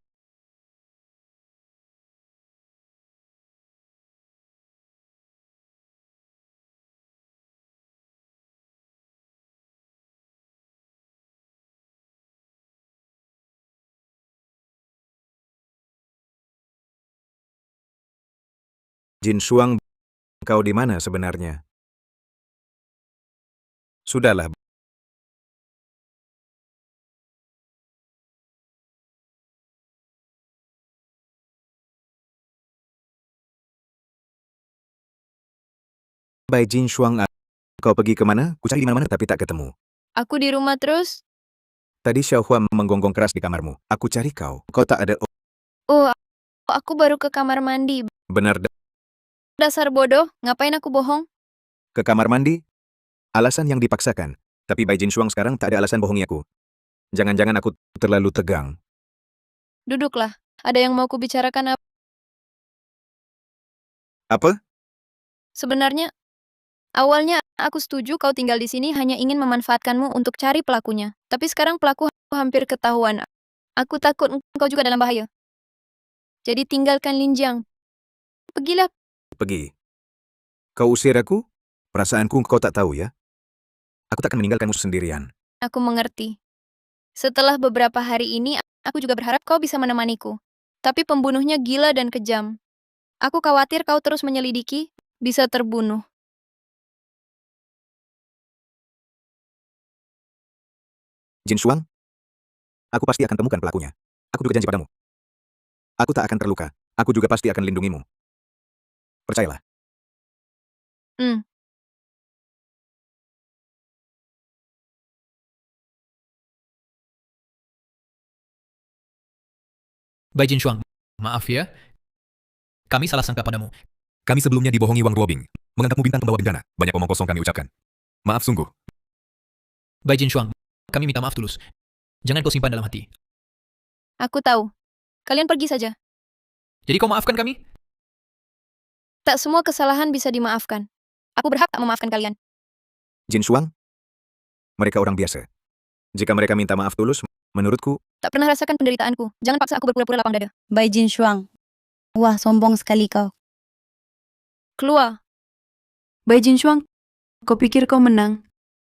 Jin Shuang, kau di mana sebenarnya? Sudahlah. Bai Jin Shuang, kau pergi kemana? Ku cari di mana-mana tapi tak ketemu. Aku di rumah terus. Tadi Xiao Hua menggonggong keras di kamarmu. Aku cari kau. Kau tak ada. Oh, aku baru ke kamar mandi. Benar. Dasar bodoh, ngapain aku bohong? Ke kamar mandi? Alasan yang dipaksakan. Tapi Bai Jin Shuang sekarang tak ada alasan bohongi aku. Jangan-jangan aku terlalu tegang. Duduklah. Ada yang mau kubicarakan apa? Apa? Sebenarnya, awalnya aku setuju kau tinggal di sini hanya ingin memanfaatkanmu untuk cari pelakunya. Tapi sekarang pelaku hampir ketahuan. Aku takut engkau juga dalam bahaya. Jadi tinggalkan Linjiang. Pergilah. Pergi. Kau usir aku? Perasaanku kau tak tahu ya? Aku takkan meninggalkanmu sendirian. Aku mengerti. Setelah beberapa hari ini, aku juga berharap kau bisa menemaniku. Tapi pembunuhnya gila dan kejam. Aku khawatir kau terus menyelidiki, bisa terbunuh. Jin Shuang? Aku pasti akan temukan pelakunya. Aku juga janji padamu. Aku tak akan terluka. Aku juga pasti akan lindungimu. Percayalah. Bai Jin Shuang, maaf ya. Kami salah sangka padamu. Kami sebelumnya dibohongi Wang Ruobing. Menganggapmu bintang pembawa bencana. Banyak omong kosong kami ucapkan. Maaf sungguh. Bai Jin Shuang, kami minta maaf tulus. Jangan kau simpan dalam hati. Aku tahu. Kalian pergi saja. Jadi kau maafkan kami? Tak semua kesalahan bisa dimaafkan. Aku berhak tak memaafkan kalian. Jin Shuang? Mereka orang biasa. Jika mereka minta maaf tulus, menurutku, Tak pernah rasakan penderitaanku. Jangan paksa aku berpura-pura lapang dada. Bai Jin Shuang. Wah, sombong sekali kau. Keluar. Bai Jin Shuang, kau pikir kau menang?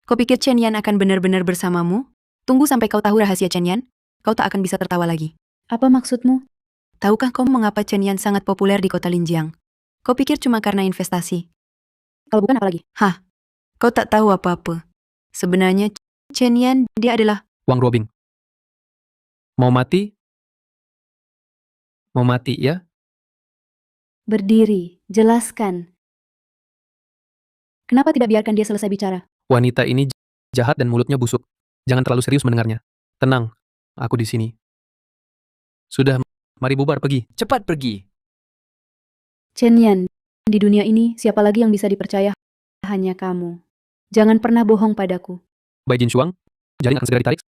Kau pikir Chen Yan akan benar-benar bersamamu? Tunggu sampai kau tahu rahasia Chen Yan, kau tak akan bisa tertawa lagi. Apa maksudmu? Tahukah kau mengapa Chen Yan sangat populer di kota Linjiang? Kau pikir cuma karena investasi? Kalau bukan apa lagi? Hah, kau tak tahu apa-apa. Sebenarnya Chen Yan, dia adalah... Wang Ruobing. Mau mati? Mau mati, ya? Berdiri, jelaskan. Kenapa tidak biarkan dia selesai bicara? Wanita ini jahat dan mulutnya busuk. Jangan terlalu serius mendengarnya. Tenang, aku di sini. Sudah, mari bubar pergi. Cepat pergi. Chen Yan, di dunia ini siapa lagi yang bisa dipercaya? Hanya kamu. Jangan pernah bohong padaku. Bai Jinshuang, jaring akan segera ditarik.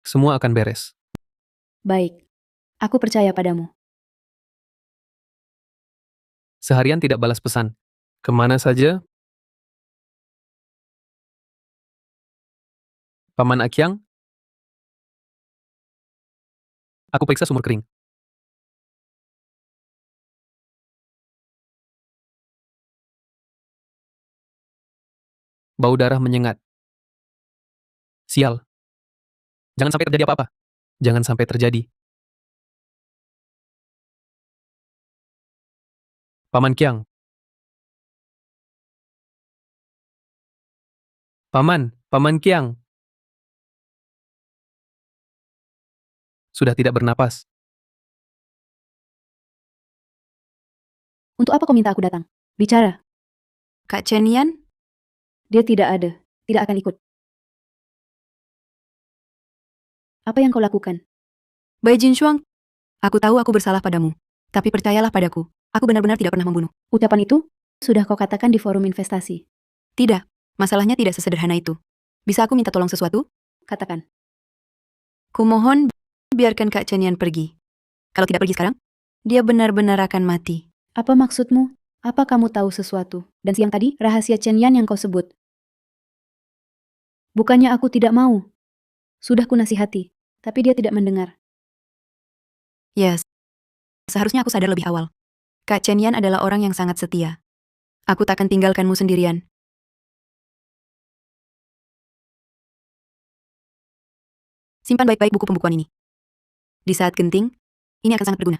Semua akan beres. Baik. Aku percaya padamu. Seharian tidak balas pesan. Kemana saja? Paman Akyang? Aku periksa sumur kering. Bau darah menyengat. Sial. Jangan sampai terjadi apa-apa. Jangan sampai terjadi. Paman Kyang. Paman Kyang. Sudah tidak bernapas. Untuk apa kau minta aku datang? Bicara. Kak Chen Yan? Dia tidak ada. Tidak akan ikut. Apa yang kau lakukan? Bai Jinshuang, aku tahu aku bersalah padamu. Tapi percayalah padaku, aku benar-benar tidak pernah membunuh. Ucapan itu sudah kau katakan di forum investasi. Tidak, masalahnya tidak sesederhana itu. Bisa aku minta tolong sesuatu? Katakan. Kumohon, biarkan Kak Chen Yan pergi. Kalau tidak pergi sekarang, dia benar-benar akan mati. Apa maksudmu? Apa kamu tahu sesuatu? Dan siang tadi, rahasia Chen Yan yang kau sebut. Bukannya aku tidak mau. Sudah kunasihati, tapi dia tidak mendengar. Yes, seharusnya aku sadar lebih awal. Kak Chen Yan adalah orang yang sangat setia. Aku tak akan tinggalkanmu sendirian. Simpan baik-baik buku pembukuan ini. Di saat genting, ini akan sangat berguna.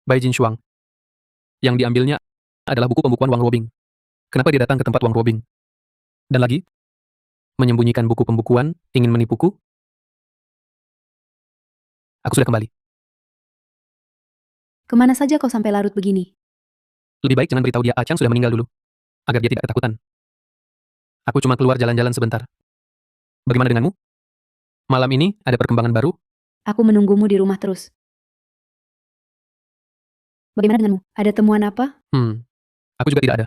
Bai Jinshuang. Yang diambilnya adalah buku pembukuan Wang Ruobing. Kenapa dia datang ke tempat Wang Ruobing? Dan lagi, menyembunyikan buku pembukuan, ingin menipuku? Aku sudah kembali. Kemana saja kau sampai larut begini? Lebih baik jangan beritahu dia Acang sudah meninggal dulu. Agar dia tidak ketakutan. Aku cuma keluar jalan-jalan sebentar. Bagaimana denganmu? Malam ini ada perkembangan baru? Aku menunggumu di rumah terus. Bagaimana denganmu? Ada temuan apa? Aku juga tidak ada.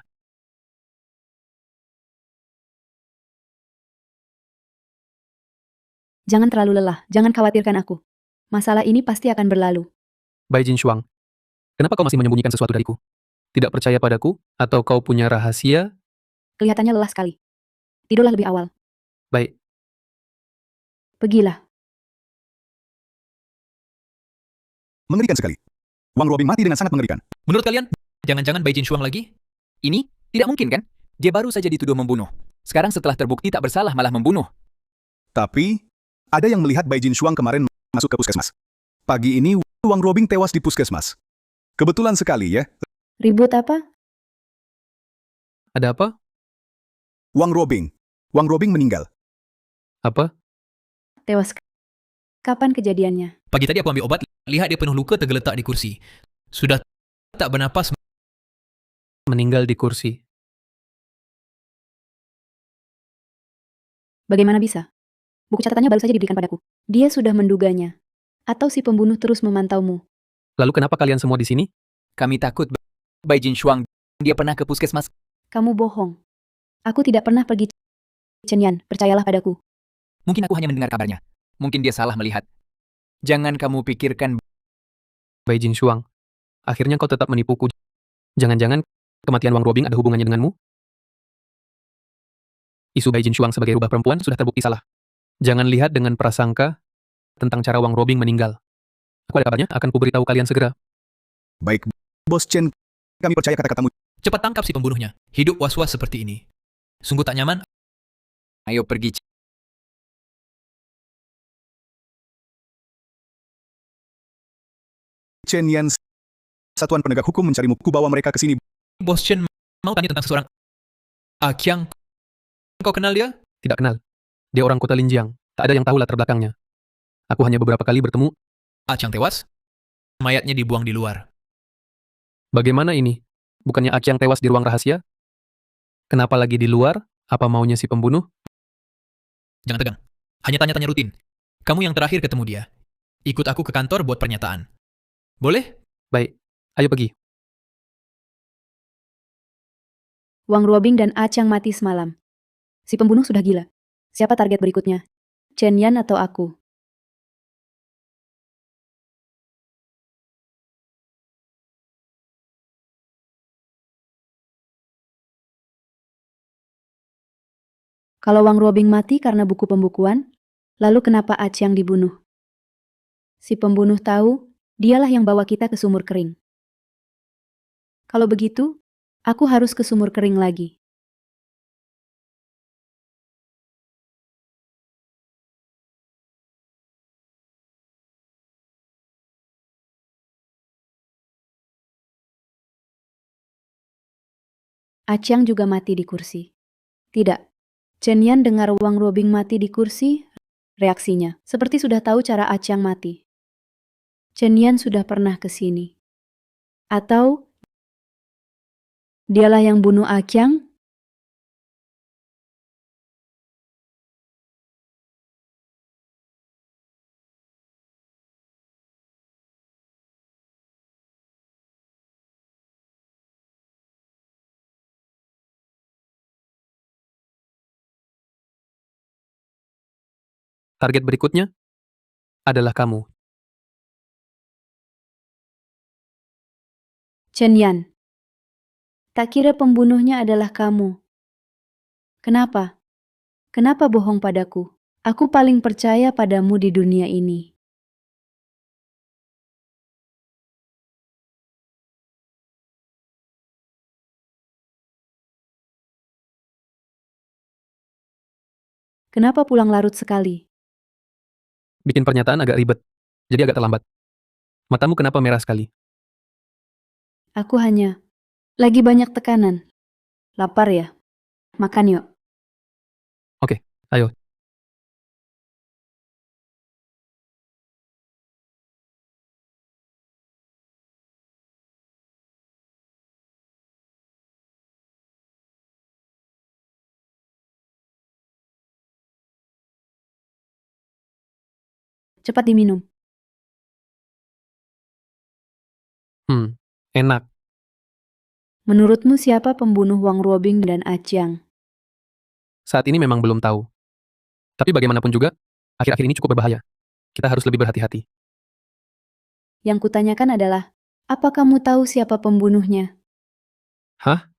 Jangan terlalu lelah, jangan khawatirkan aku. Masalah ini pasti akan berlalu. Bai Jinshuang, kenapa kau masih menyembunyikan sesuatu dariku? Tidak percaya padaku? Atau kau punya rahasia? Kelihatannya lelah sekali. Tidurlah lebih awal. Baik, Pergilah. Mengerikan sekali. Wang Ruobing mati dengan sangat mengerikan. Menurut kalian, jangan-jangan Bai Jinshuang lagi? Ini tidak mungkin kan? Dia baru saja dituduh membunuh. Sekarang setelah terbukti tak bersalah malah membunuh. Tapi, ada yang melihat Bai Jinshuang kemarin masuk ke puskesmas. Pagi ini, Wang Ruobing tewas di puskesmas. Kebetulan sekali ya, Ribut apa? ada apa? Wang Ruobing meninggal. Apa? Tewas. Kapan kejadiannya? Pagi tadi aku ambil obat, lihat dia penuh luka tergeletak di kursi. Sudah tak bernapas. Meninggal di kursi. Bagaimana bisa? Buku catatannya baru saja diberikan padaku. Dia sudah menduganya. Atau si pembunuh terus memantaumu. Lalu kenapa kalian semua di sini? Kami takut Bai Jinshuang. Dia pernah ke puskesmas. Kamu bohong. Aku tidak pernah pergi Chen Yan, percayalah padaku. Mungkin aku hanya mendengar kabarnya. Mungkin dia salah melihat. Jangan kamu pikirkan. Bai Jinshuang, akhirnya kau tetap menipuku. Jangan-jangan kematian Wang Ruobing ada hubungannya denganmu? Isu Bai Jinshuang sebagai rubah perempuan sudah terbukti salah. Jangan lihat dengan prasangka tentang cara Wang Ruobing meninggal. Aku ada kabarnya akan kuberitahu kalian segera. Baik, Bos Chen, kami percaya kata-katamu. Cepat tangkap si pembunuhnya. Hidup was-was seperti ini. Sungguh tak nyaman. Ayo pergi. Chen Yan, Satuan Penegak Hukum mencarimu. Ku bawa mereka ke sini. Bos Chen mau tanya tentang seseorang. Akyang. Kau kenal dia? Tidak kenal. Dia orang kota Linjiang. Tak ada yang tahu latar belakangnya. Aku hanya beberapa kali bertemu. Akyang tewas. Mayatnya dibuang di luar. Bagaimana ini? Bukannya Akyang tewas di ruang rahasia? Kenapa lagi di luar? Apa maunya si pembunuh? Jangan tegang. Hanya tanya-tanya rutin. Kamu yang terakhir ketemu dia. Ikut aku ke kantor buat pernyataan. Boleh? Baik, ayo pergi. Wang Ruobing dan A Chang mati semalam. Si pembunuh sudah gila. Siapa target berikutnya? Chen Yan atau aku? Kalau Wang Ruobing mati karena buku pembukuan, lalu kenapa A Chang dibunuh? Si pembunuh tahu, dialah yang bawa kita ke sumur kering. Kalau begitu, aku harus ke sumur kering lagi. A Chang juga mati di kursi. Tidak. Chen Yan dengar Wang Ruobing mati di kursi, reaksinya seperti sudah tahu cara A Chang mati. Chen Yan sudah pernah ke sini. Atau dialah yang bunuh A Chang? Target berikutnya adalah kamu. Chen Yan. Tak kira pembunuhnya adalah kamu. Kenapa? Kenapa bohong padaku? Aku paling percaya padamu di dunia ini. Kenapa pulang larut sekali? Bikin pernyataan agak ribet, jadi agak terlambat. Matamu kenapa merah sekali? Aku hanya lagi banyak tekanan. Lapar ya? Makan yuk. Oke, ayo. Cepat diminum. Enak. Menurutmu siapa pembunuh Wang Ruobing dan A Chang? Saat ini memang belum tahu. Tapi bagaimanapun juga, akhir-akhir ini cukup berbahaya. Kita harus lebih berhati-hati. Yang kutanyakan adalah, apa kamu tahu siapa pembunuhnya? Hah?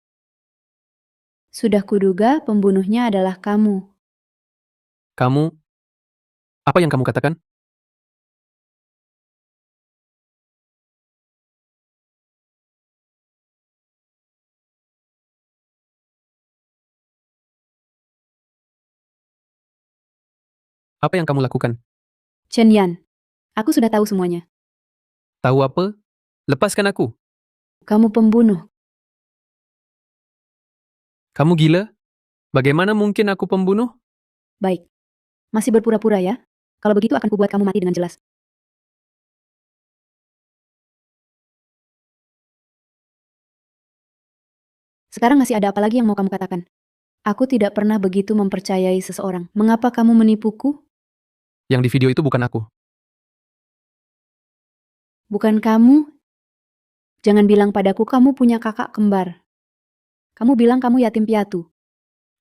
Sudah kuduga pembunuhnya adalah kamu. Kamu... Apa yang kamu katakan? Apa yang kamu lakukan? Chen Yan, aku sudah tahu semuanya. Tahu apa? Lepaskan aku. Kamu pembunuh. Kamu gila? Bagaimana mungkin aku pembunuh? Baik. Masih berpura-pura ya? Kalau begitu akan kubuat kamu mati dengan jelas. Sekarang masih ada apa lagi yang mau kamu katakan? Aku tidak pernah begitu mempercayai seseorang. Mengapa kamu menipuku? Yang di video itu bukan aku. Bukan kamu? Jangan bilang padaku kamu punya kakak kembar. Kamu bilang kamu yatim piatu.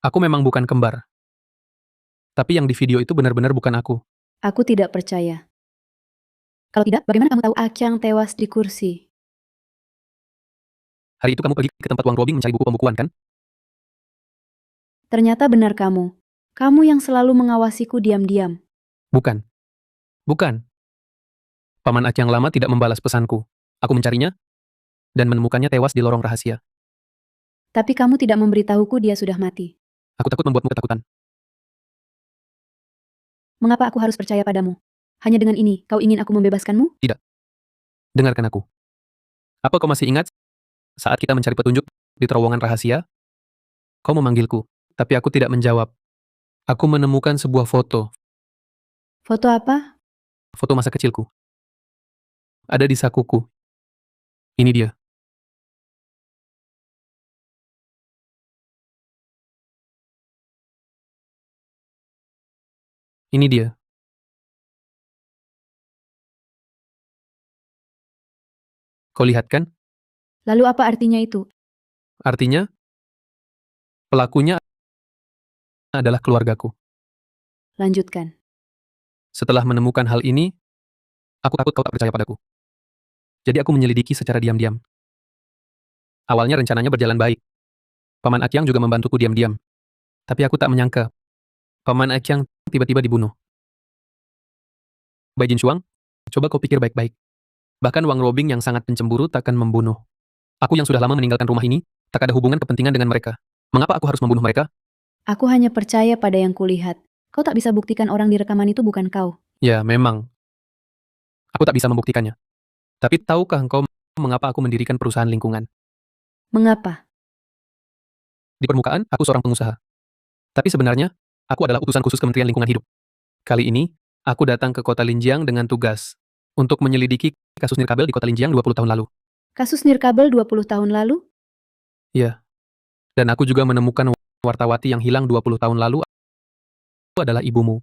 Aku memang bukan kembar. Tapi yang di video itu benar-benar bukan aku. Aku tidak percaya. Kalau tidak, bagaimana kamu tahu A Chang tewas di kursi? Hari itu kamu pergi ke tempat Wang Ruobing mencari buku pembukuan, kan? Ternyata benar kamu. Kamu yang selalu mengawasiku diam-diam. Bukan. Bukan. Paman Aceh yang lama tidak membalas pesanku. Aku mencarinya dan menemukannya tewas di lorong rahasia. Tapi kamu tidak memberitahuku dia sudah mati. Aku takut membuatmu ketakutan. Mengapa aku harus percaya padamu? Hanya dengan ini, kau ingin aku membebaskanmu? Dengarkan aku. Apa kau masih ingat saat kita mencari petunjuk di terowongan rahasia? Kau memanggilku, tapi aku tidak menjawab. Aku menemukan sebuah foto. Foto apa? Foto masa kecilku. Ada di sakuku. Ini dia. Ini dia. Kau lihat kan? Lalu apa artinya itu? Artinya, Pelakunya adalah keluargaku. Lanjutkan. Setelah menemukan hal ini, aku takut kau tak percaya padaku. Jadi aku menyelidiki secara diam-diam. Awalnya rencananya berjalan baik. Paman Akyang juga membantuku diam-diam. Tapi aku tak menyangka, Paman Akyang tiba-tiba dibunuh. Bai Jinshuang, coba kau pikir baik-baik. Bahkan Wang Robing yang sangat pencemburu takkan membunuh. Aku yang sudah lama meninggalkan rumah ini, tak ada hubungan kepentingan dengan mereka. Mengapa aku harus membunuh mereka? Aku hanya percaya pada yang kulihat. Kau tak bisa buktikan orang di rekaman itu bukan kau. Ya, memang. Aku tak bisa membuktikannya. Tapi tahukah engkau mengapa aku mendirikan perusahaan lingkungan? Mengapa? Di permukaan, aku seorang pengusaha. Tapi sebenarnya, aku adalah utusan khusus Kementerian Lingkungan Hidup. Kali ini, aku datang ke kota Linjiang dengan tugas untuk menyelidiki kasus nirkabel di kota Linjiang 20 tahun lalu. Kasus nirkabel 20 tahun lalu? Ya. Dan aku juga menemukan wartawati yang hilang 20 tahun lalu adalah ibumu.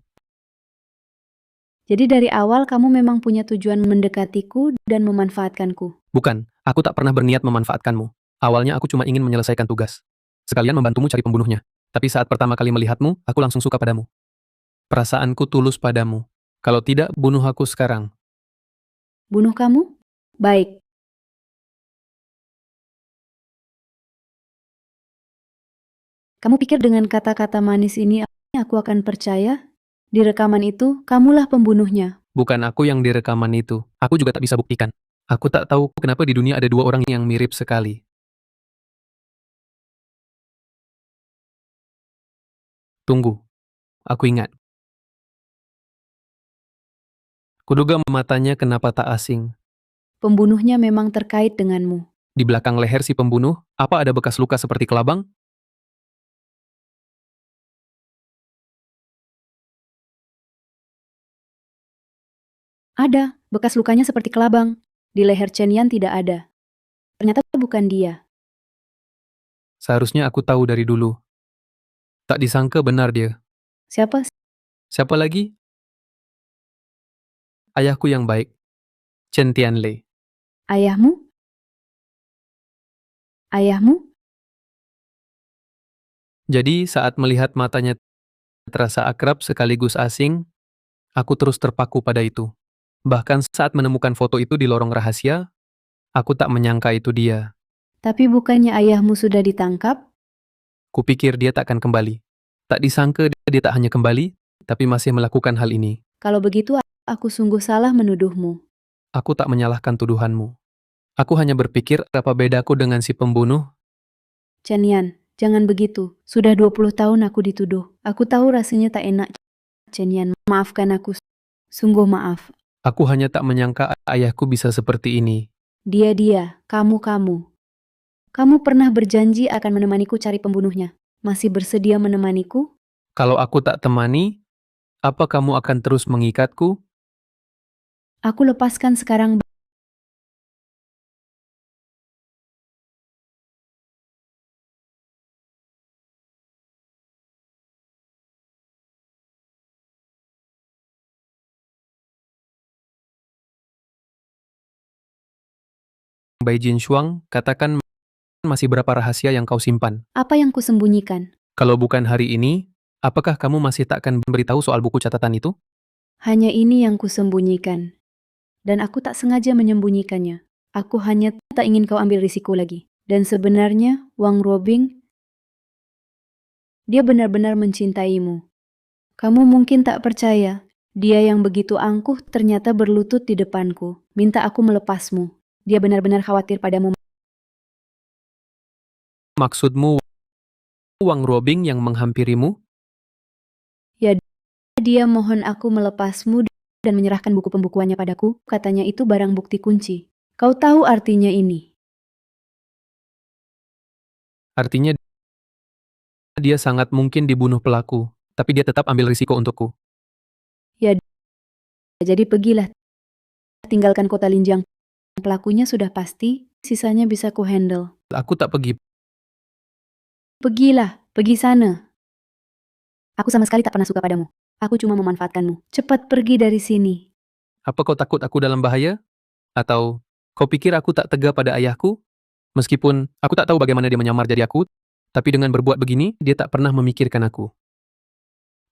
Jadi dari awal kamu memang punya tujuan mendekatiku dan memanfaatkanku. Bukan, aku tak pernah berniat memanfaatkanmu. Awalnya aku cuma ingin menyelesaikan tugas. Sekalian membantumu cari pembunuhnya. Tapi saat pertama kali melihatmu, aku langsung suka padamu. Perasaanku tulus padamu. Kalau tidak, bunuh aku sekarang. Bunuh kamu? Baik. Kamu pikir dengan kata-kata manis ini aku akan percaya? Di rekaman itu, kamulah pembunuhnya. Bukan aku yang di rekaman itu. Aku juga tak bisa buktikan. Aku tak tahu kenapa di dunia ada dua orang yang mirip sekali. Tunggu. Aku ingat. Kuduga matanya kenapa tak asing. Pembunuhnya memang terkait denganmu. Di belakang leher si pembunuh, apa ada bekas luka seperti kelabang? Ada, bekas lukanya seperti kelabang. Di leher Chen Yan tidak ada. Ternyata bukan dia. Seharusnya aku tahu dari dulu. Tak disangka benar dia. Siapa? Siapa lagi? Ayahku yang baik. Chen Tianlei. Ayahmu? Ayahmu? Jadi saat melihat matanya terasa akrab sekaligus asing, aku terus terpaku pada itu. Bahkan saat menemukan foto itu di lorong rahasia, aku tak menyangka itu dia. Tapi bukannya ayahmu sudah ditangkap? Kupikir dia takkan kembali. Tak disangka dia tak hanya kembali, tapi masih melakukan hal ini. Kalau begitu, aku sungguh salah menuduhmu. Aku tak menyalahkan tuduhanmu. Aku hanya berpikir apa bedaku dengan si pembunuh. Chen Yan, jangan begitu. Sudah 20 tahun aku dituduh. Aku tahu rasanya tak enak. Chen Yan, maafkan aku. Sungguh maaf. Aku hanya tak menyangka ayahku bisa seperti ini. Dia, kamu. Kamu pernah berjanji akan menemaniku cari pembunuhnya. Masih bersedia menemaniku? Kalau aku tak temani, apa kamu akan terus mengikatku? Aku lepaskan sekarang. Bai Jinshuang, katakan masih berapa rahasia yang kau simpan? Apa yang kusembunyikan? Kalau bukan hari ini, apakah kamu masih takkan memberitahu soal buku catatan itu? Hanya ini yang kusembunyikan. Dan aku tak sengaja menyembunyikannya. Aku hanya tak ingin kau ambil risiko lagi. Dan sebenarnya, Wang Robing, dia benar-benar mencintaimu. Kamu mungkin tak percaya. Dia yang begitu angkuh ternyata berlutut di depanku. Minta aku melepasmu. Dia benar-benar khawatir padamu. Maksudmu Wang Robing yang menghampirimu? Dia mohon aku melepasmu dan menyerahkan buku pembukuannya padaku. Katanya itu barang bukti kunci. Kau tahu artinya ini? Artinya dia sangat mungkin dibunuh pelaku, tapi dia tetap ambil risiko untukku. Jadi pergilah. Tinggalkan kota Linjiang. Pelakunya sudah pasti, sisanya bisa ku handle. Aku tak pergi. Pergilah, pergi sana. Aku sama sekali tak pernah suka padamu. Aku cuma memanfaatkanmu. Cepat pergi dari sini. Apa kau takut aku dalam bahaya? Atau kau pikir aku tak tega pada ayahku? Meskipun aku tak tahu bagaimana dia menyamar jadi aku, Tapi dengan berbuat begini, dia tak pernah memikirkan aku.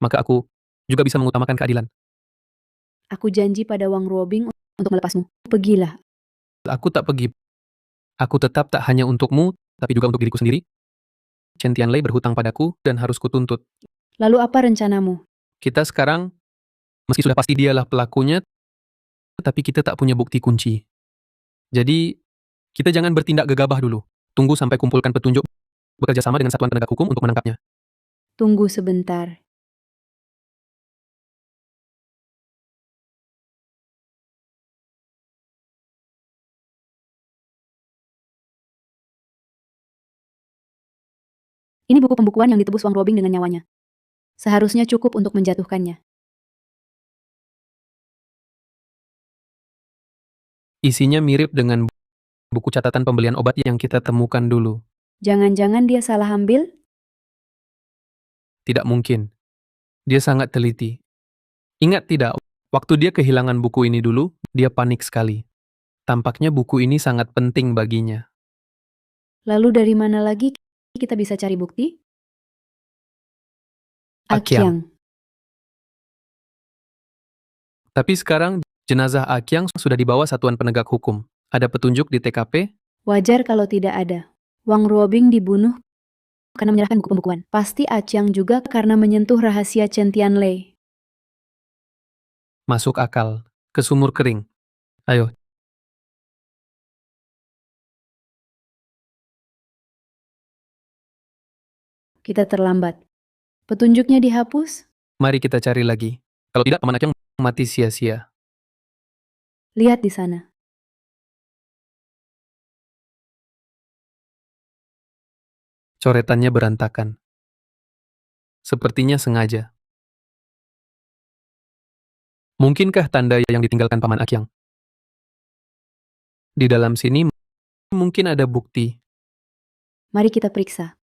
Maka aku juga bisa mengutamakan keadilan. Aku janji pada Wang Ruobing untuk melepasmu. Pergilah. Aku tak pergi. Aku tetap tak hanya untukmu, tapi juga untuk diriku sendiri. Chen Tianlei berhutang padaku dan harus kutuntut. Lalu apa rencanamu? Kita sekarang, meski sudah pasti dialah pelakunya, tapi kita tak punya bukti kunci. Jadi, kita jangan bertindak gegabah dulu. Tunggu sampai kumpulkan petunjuk, bekerja sama dengan satuan penegak hukum untuk menangkapnya. Tunggu sebentar. Ini buku pembukuan yang ditebus Wang Ruobing dengan nyawanya. Seharusnya cukup untuk menjatuhkannya. Isinya mirip dengan buku catatan pembelian obat yang kita temukan dulu. Jangan-jangan dia salah ambil? Tidak mungkin. Dia sangat teliti. Ingat tidak, waktu dia kehilangan buku ini dulu, dia panik sekali. Tampaknya buku ini sangat penting baginya. Lalu dari mana lagi kita bisa cari bukti? Akyang. Tapi sekarang, jenazah Akyang sudah dibawa satuan penegak hukum. Ada petunjuk di TKP? Wajar kalau tidak ada. Wang Ruobing dibunuh karena menyerahkan buku pembukuan. Pasti Akyang juga karena menyentuh rahasia Chen Tianlei. Masuk akal. Ke sumur kering. Ayo. Kita terlambat. Petunjuknya dihapus? Mari kita cari lagi. Kalau tidak, paman Akyang mati sia-sia. Lihat di sana. Coretannya berantakan. Sepertinya sengaja. Mungkinkah tanda yang ditinggalkan paman Akyang? Di dalam sini mungkin ada bukti. Mari kita periksa.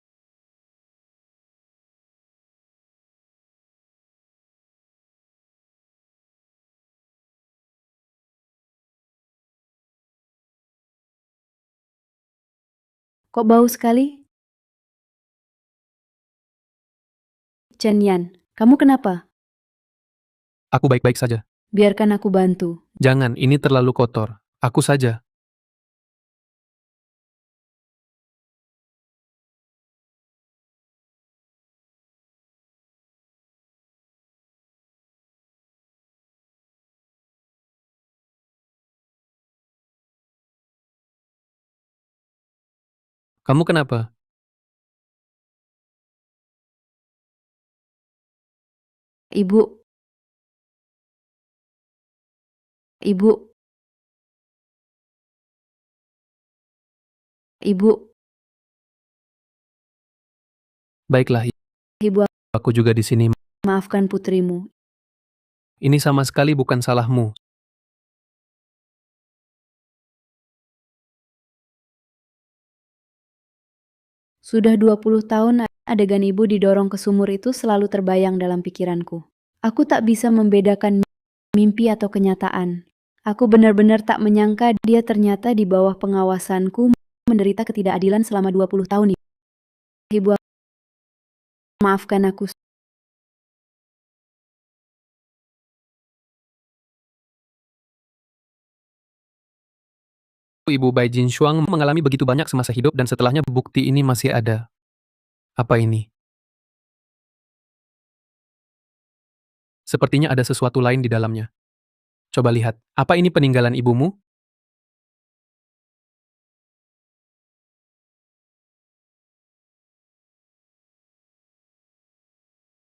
Kok bau sekali? Chen Yan, kamu kenapa? Aku baik-baik saja. Biarkan aku bantu. Jangan, ini terlalu kotor. Aku saja. Kamu kenapa? Ibu. Ibu. Ibu. Baiklah, Ibu, aku juga di sini. maafkan putrimu. Ini sama sekali bukan salahmu. Sudah 20 tahun adegan ibu didorong ke sumur itu selalu terbayang dalam pikiranku. Aku tak bisa membedakan mimpi atau kenyataan. Aku benar-benar tak menyangka dia ternyata di bawah pengawasanku menderita ketidakadilan selama 20 tahun. Ibu, maafkan aku. Ibu Bai Jinshuang mengalami begitu banyak semasa hidup dan setelahnya bukti ini masih ada. Apa ini? Sepertinya ada sesuatu lain di dalamnya. Coba lihat, apa ini peninggalan ibumu?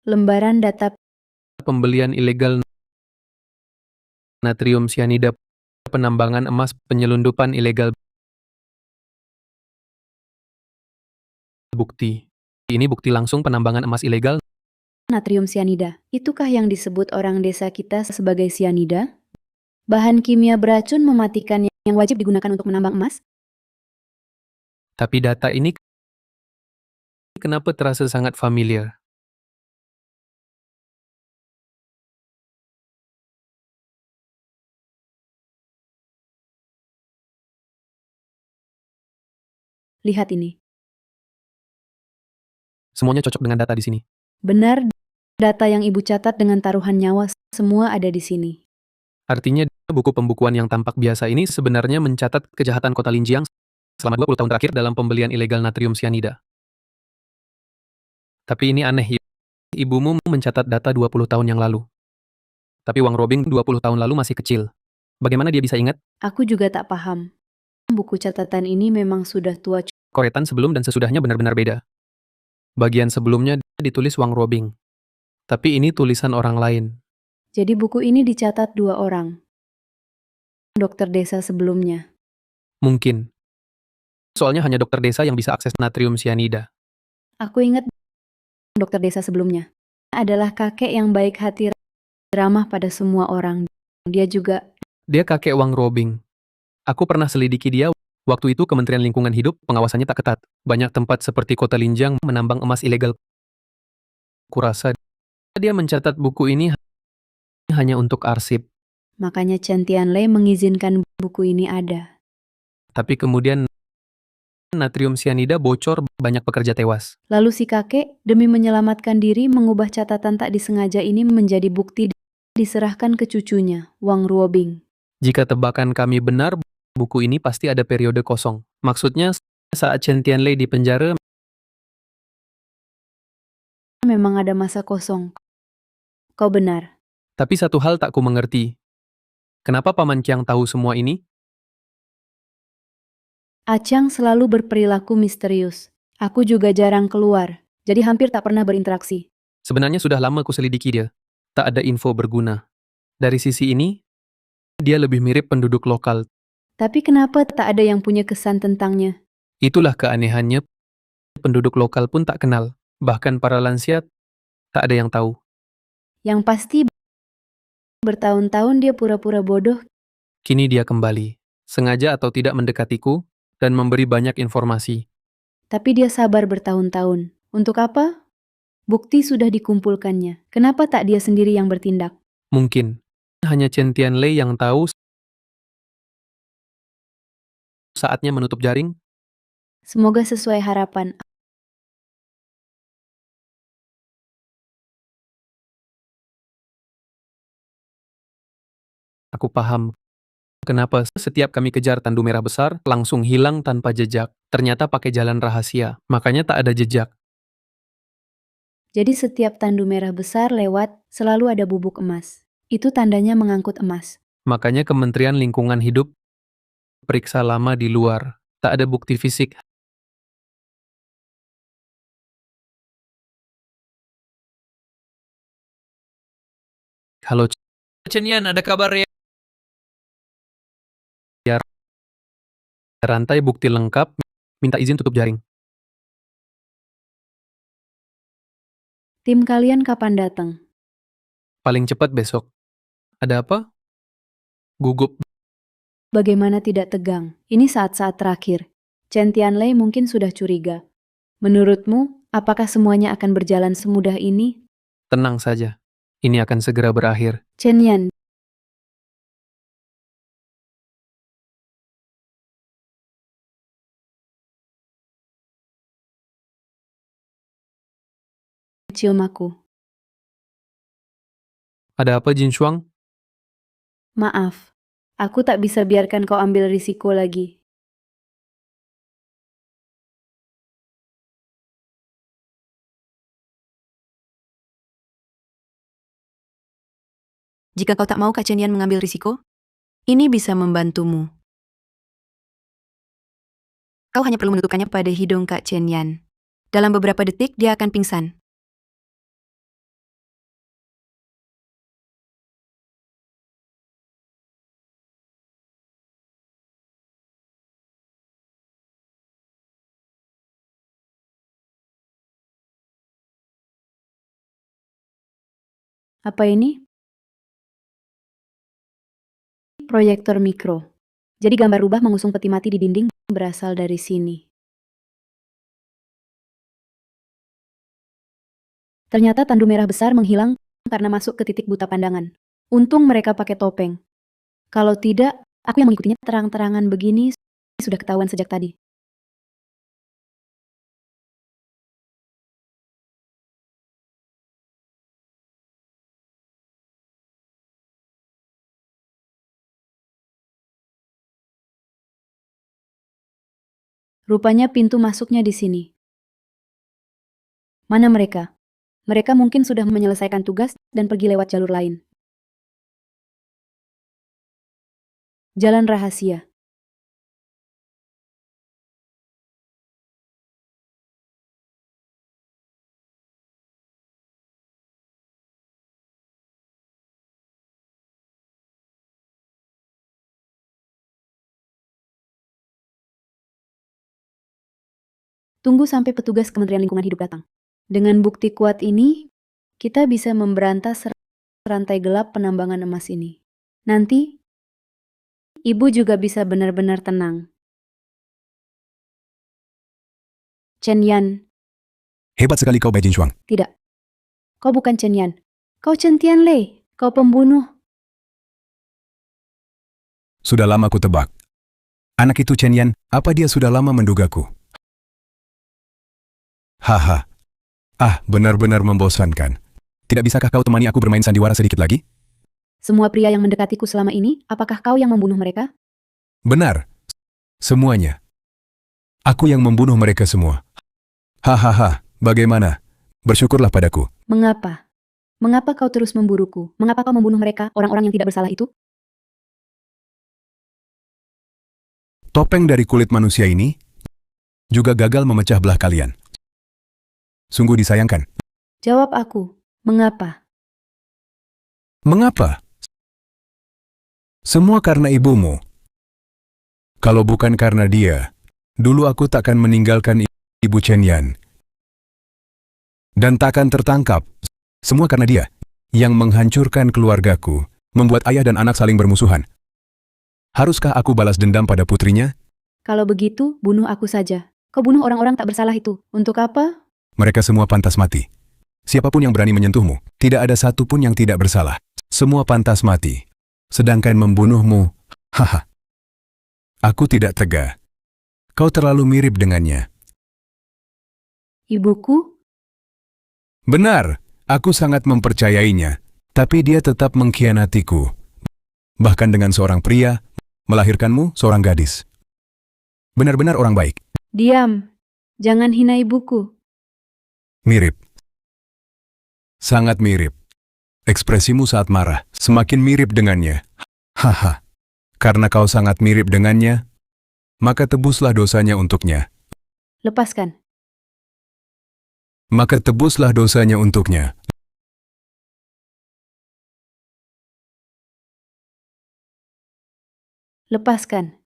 Lembaran data Pembelian ilegal natrium cyanida, penambangan emas, penyelundupan ilegal bukti. Ini bukti langsung penambangan emas ilegal. natrium cyanida. Itukah yang disebut orang desa kita sebagai cyanida? Bahan kimia beracun mematikan yang wajib digunakan untuk menambang emas? Tapi data ini kenapa terasa sangat familiar? Lihat ini. Semuanya cocok dengan data di sini. Benar, data yang ibu catat dengan taruhan nyawa semua ada di sini. Artinya, buku pembukuan yang tampak biasa ini sebenarnya mencatat kejahatan kota Linjiang selama 20 tahun terakhir dalam pembelian ilegal natrium cyanida. Tapi ini aneh, ibumu mencatat data 20 tahun yang lalu. Tapi Wang Robing 20 tahun lalu masih kecil. Bagaimana dia bisa ingat? Aku juga tak paham. Buku catatan ini memang sudah tua. Koretan sebelum dan sesudahnya benar-benar beda. Bagian sebelumnya ditulis Wang Robing. Tapi ini tulisan orang lain. Jadi buku ini dicatat 2 orang. Dokter desa sebelumnya. Mungkin. Soalnya hanya dokter desa yang bisa akses natrium cyanida. Aku ingat dokter desa sebelumnya adalah kakek yang baik hati, ramah pada semua orang. Dia juga Dia kakek Wang Robing. Aku pernah selidiki dia. Waktu itu Kementerian Lingkungan Hidup pengawasannya tak ketat. Banyak tempat seperti kota Linjiang menambang emas ilegal. Kurasa dia mencatat buku ini hanya untuk arsip. makanya Chen Tianlei mengizinkan buku ini ada. Tapi kemudian natrium cyanida bocor, banyak pekerja tewas. Lalu si kakek demi menyelamatkan diri mengubah catatan tak disengaja ini menjadi bukti diserahkan ke cucunya, Wang Ruobing. Jika tebakan kami benar, buku ini pasti ada periode kosong. Maksudnya, saat Chen Tianlei di penjara, Memang ada masa kosong. Kau benar. tapi satu hal tak ku mengerti. Kenapa Paman Kiang tahu semua ini? Acang selalu berperilaku misterius. Aku juga jarang keluar, jadi hampir tak pernah berinteraksi. Sebenarnya sudah lama ku selidiki dia. Tak ada info berguna. Dari sisi ini, dia lebih mirip penduduk lokal. Tapi kenapa tak ada yang punya kesan tentangnya? Itulah keanehannya, penduduk lokal pun tak kenal. Bahkan para lansia, tak ada yang tahu. Yang pasti bertahun-tahun dia pura-pura bodoh. Kini dia kembali, sengaja atau tidak mendekatiku, dan memberi banyak informasi. Tapi dia sabar bertahun-tahun. Untuk apa? Bukti sudah dikumpulkannya. Kenapa tak dia sendiri yang bertindak? Mungkin, hanya Chen Tianlei yang tahu saatnya menutup jaring. Semoga sesuai harapan. Aku paham kenapa setiap kami kejar tandu merah besar, langsung hilang tanpa jejak. Ternyata pakai jalan rahasia, makanya tak ada jejak. Jadi setiap tandu merah besar lewat, selalu ada bubuk emas. Itu tandanya mengangkut emas. Makanya Kementerian Lingkungan Hidup periksa lama di luar. Tak ada bukti fisik. Halo, Chen Yan, ada kabar ya? rantai bukti lengkap, minta izin tutup jaring. Tim kalian kapan datang? Paling cepat besok. Ada apa? Gugup. Bagaimana tidak tegang? Ini saat-saat terakhir. Chen Tianlei mungkin sudah curiga. Menurutmu, apakah semuanya akan berjalan semudah ini? Tenang saja. Ini akan segera berakhir. Chen Yan, cium aku. Ada apa, Jin Shuang? Maaf, aku tak bisa biarkan kau ambil risiko lagi. Jika kau tak mau Kak Chen Yan mengambil risiko, ini bisa membantumu. Kau hanya perlu menutupkannya pada hidung Kak Chen Yan. Dalam beberapa detik, dia akan pingsan. Apa ini? Proyektor mikro. Jadi gambar rubah mengusung peti mati di dinding berasal dari sini. Ternyata tandu merah besar menghilang karena masuk ke titik buta pandangan. Untung mereka pakai topeng. Kalau tidak, aku yang mengikutinya terang-terangan begini sudah ketahuan sejak tadi. Rupanya pintu masuknya di sini. Mana mereka? Mereka mungkin sudah menyelesaikan tugas dan pergi lewat jalur lain. Jalan rahasia. Tunggu sampai petugas Kementerian Lingkungan Hidup datang. Dengan bukti kuat ini, kita bisa memberantas rantai gelap penambangan emas ini. Nanti, ibu juga bisa benar-benar tenang. Chen Yan, Hebat sekali kau, Bai Jinshuang. tidak. Kau bukan Chen Yan. Kau Chen Tianlei. Kau pembunuh. Sudah lama ku tebak. Anak itu Chen Yan, apa dia sudah lama mendugaku? Haha. Ah, benar-benar membosankan. Tidak bisakah kau temani aku bermain sandiwara sedikit lagi? Semua pria yang mendekatiku selama ini, apakah kau yang membunuh mereka? Benar. Semuanya. Aku yang membunuh mereka semua. Hahaha, bagaimana? Bersyukurlah padaku. Mengapa? Mengapa kau terus memburuku? Mengapa kau membunuh mereka, orang-orang yang tidak bersalah itu? Topeng dari kulit manusia ini juga gagal memecah belah kalian. Sungguh disayangkan. Jawab aku. Mengapa? Mengapa? Semua karena ibumu. Kalau bukan karena dia, dulu aku takkan meninggalkan ibu Chen Yan. Dan takkan tertangkap. Semua karena dia, yang menghancurkan keluargaku, membuat ayah dan anak saling bermusuhan. Haruskah aku balas dendam pada putrinya? Kalau begitu, bunuh aku saja. Kau bunuh orang-orang tak bersalah itu. Untuk apa? Mereka semua pantas mati. Siapapun yang berani menyentuhmu, tidak ada satupun yang tidak bersalah. Semua pantas mati. Sedangkan membunuhmu, haha. Aku tidak tega. Kau terlalu mirip dengannya. Ibuku? Benar, aku sangat mempercayainya. Tapi dia tetap mengkhianatiku. Bahkan dengan seorang pria, melahirkanmu seorang gadis. Benar-benar orang baik. Diam. Jangan hina ibuku. Mirip. Sangat mirip. Ekspresimu saat marah semakin mirip dengannya. Haha. Karena kau sangat mirip dengannya, maka tebuslah dosanya untuknya. Lepaskan. Maka tebuslah dosanya untuknya. Lepaskan.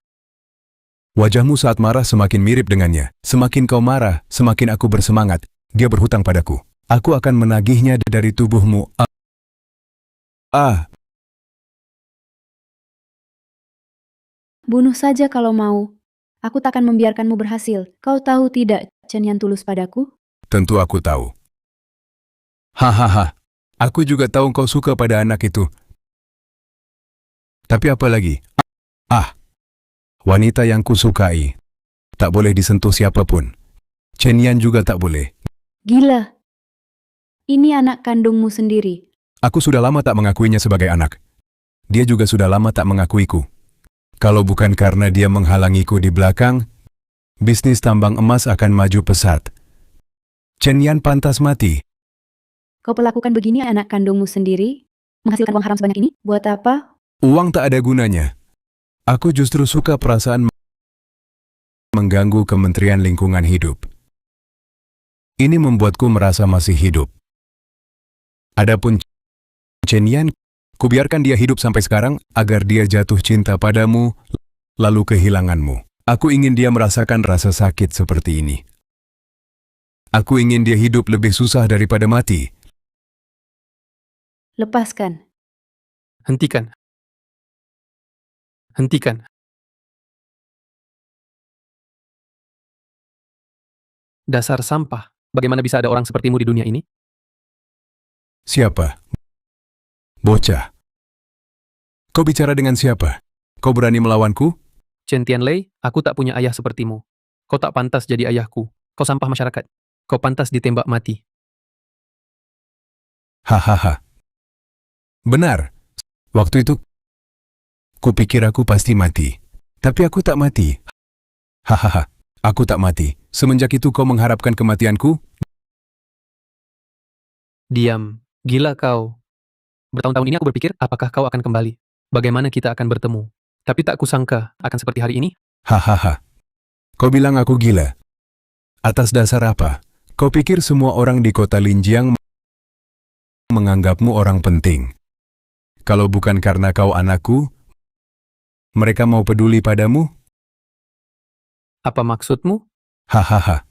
Wajahmu saat marah semakin mirip dengannya. Semakin kau marah, semakin aku bersemangat. Dia berhutang padaku. Aku akan menagihnya dari tubuhmu. Bunuh saja kalau mau. Aku takkan membiarkanmu berhasil. Kau tahu tidak, Chen Yan tulus padaku? Tentu aku tahu. Hahaha. Aku juga tahu kau suka pada anak itu. Tapi apa lagi? Wanita yang kusukai. Tak boleh disentuh siapapun. Chen Yan juga tak boleh. Gila. Ini anak kandungmu sendiri. Aku sudah lama tak mengakuinya sebagai anak. Dia juga sudah lama tak mengakuiku. Kalau bukan karena dia menghalangiku di belakang, bisnis tambang emas akan maju pesat. Chen Yan pantas mati. Kau perlakukan begini anak kandungmu sendiri? Menghasilkan uang haram sebanyak ini? Buat apa? Uang tak ada gunanya. Aku justru suka perasaan mengganggu Kementerian Lingkungan Hidup. Ini membuatku merasa masih hidup. Adapun Chen Yan, kubiarkan dia hidup sampai sekarang agar dia jatuh cinta padamu, lalu kehilanganmu. Aku ingin dia merasakan rasa sakit seperti ini. Aku ingin dia hidup lebih susah daripada mati. Lepaskan. Hentikan. Hentikan. Dasar sampah. Bagaimana bisa ada orang sepertimu di dunia ini? Siapa? Bocah. Kau bicara dengan siapa? Kau berani melawanku? Chen Tianlei, aku tak punya ayah sepertimu. Kau tak pantas jadi ayahku. Kau sampah masyarakat. Kau pantas ditembak mati. Hahaha. Benar. Waktu itu, kupikir aku pasti mati. Tapi aku tak mati. Hahaha. Aku tak mati. Semenjak itu kau mengharapkan kematianku? Diam. Gila kau. Bertahun-tahun ini aku berpikir apakah kau akan kembali. Bagaimana kita akan bertemu. Tapi tak kusangka akan seperti hari ini. Hahaha. Kau bilang aku gila. Atas dasar apa? Kau pikir semua orang di kota Linjiang menganggapmu orang penting? Kalau bukan karena kau anakku, mereka mau peduli padamu? Apa maksudmu? Hahaha.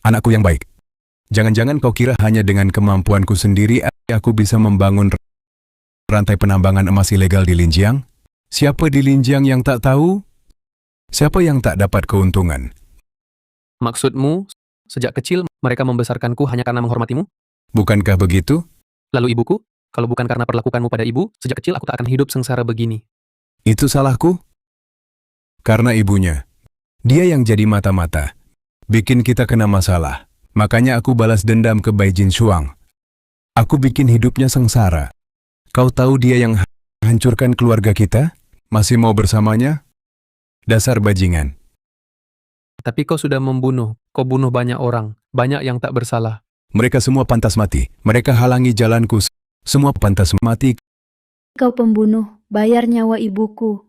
Anakku yang baik. Jangan-jangan kau kira hanya dengan kemampuanku sendiri aku bisa membangun rantai penambangan emas ilegal di Linjiang? Siapa di Linjiang yang tak tahu? Siapa yang tak dapat keuntungan? Maksudmu, sejak kecil mereka membesarkanku hanya karena menghormatimu? Bukankah begitu? Lalu ibuku? Kalau bukan karena perlakukanmu pada ibu, sejak kecil aku tak akan hidup sengsara begini. Itu salahku? Karena ibunya. Dia yang jadi mata-mata. Bikin kita kena masalah. Makanya aku balas dendam ke Bai Jinshuang. Aku bikin hidupnya sengsara. Kau tahu dia yang hancurkan keluarga kita? Masih mau bersamanya? Dasar bajingan. Tapi kau sudah membunuh. Kau bunuh banyak orang. Banyak yang tak bersalah. Mereka semua pantas mati. Mereka halangi jalanku. Semua pantas mati. Kau pembunuh, bayar nyawa ibuku.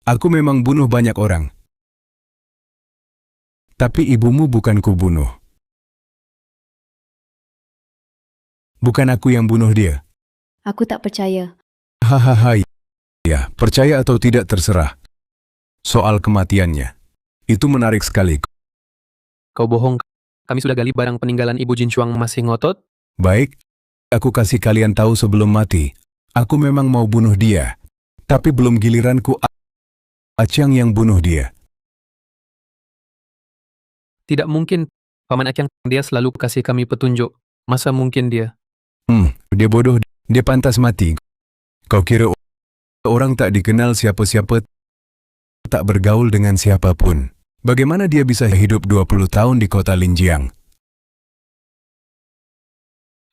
Aku memang bunuh banyak orang. Tapi ibumu bukan kubunuh. Bukan aku yang bunuh dia. Aku tak percaya. Hahaha. Ya, percaya atau tidak terserah. Soal kematiannya. Itu menarik sekali. Kau bohong. Kami sudah gali barang peninggalan Ibu Jinshuang masih ngotot. Baik, aku kasih kalian tahu sebelum mati. Aku memang mau bunuh dia. Tapi belum giliranku Achiang yang bunuh dia. Tidak mungkin. Paman Akyang, dia selalu kasih kami petunjuk. Masa mungkin dia? Dia bodoh. Dia pantas mati. Kau kira orang tak dikenal siapa-siapa tak bergaul dengan siapapun. Bagaimana dia bisa hidup 20 tahun di kota Linjiang?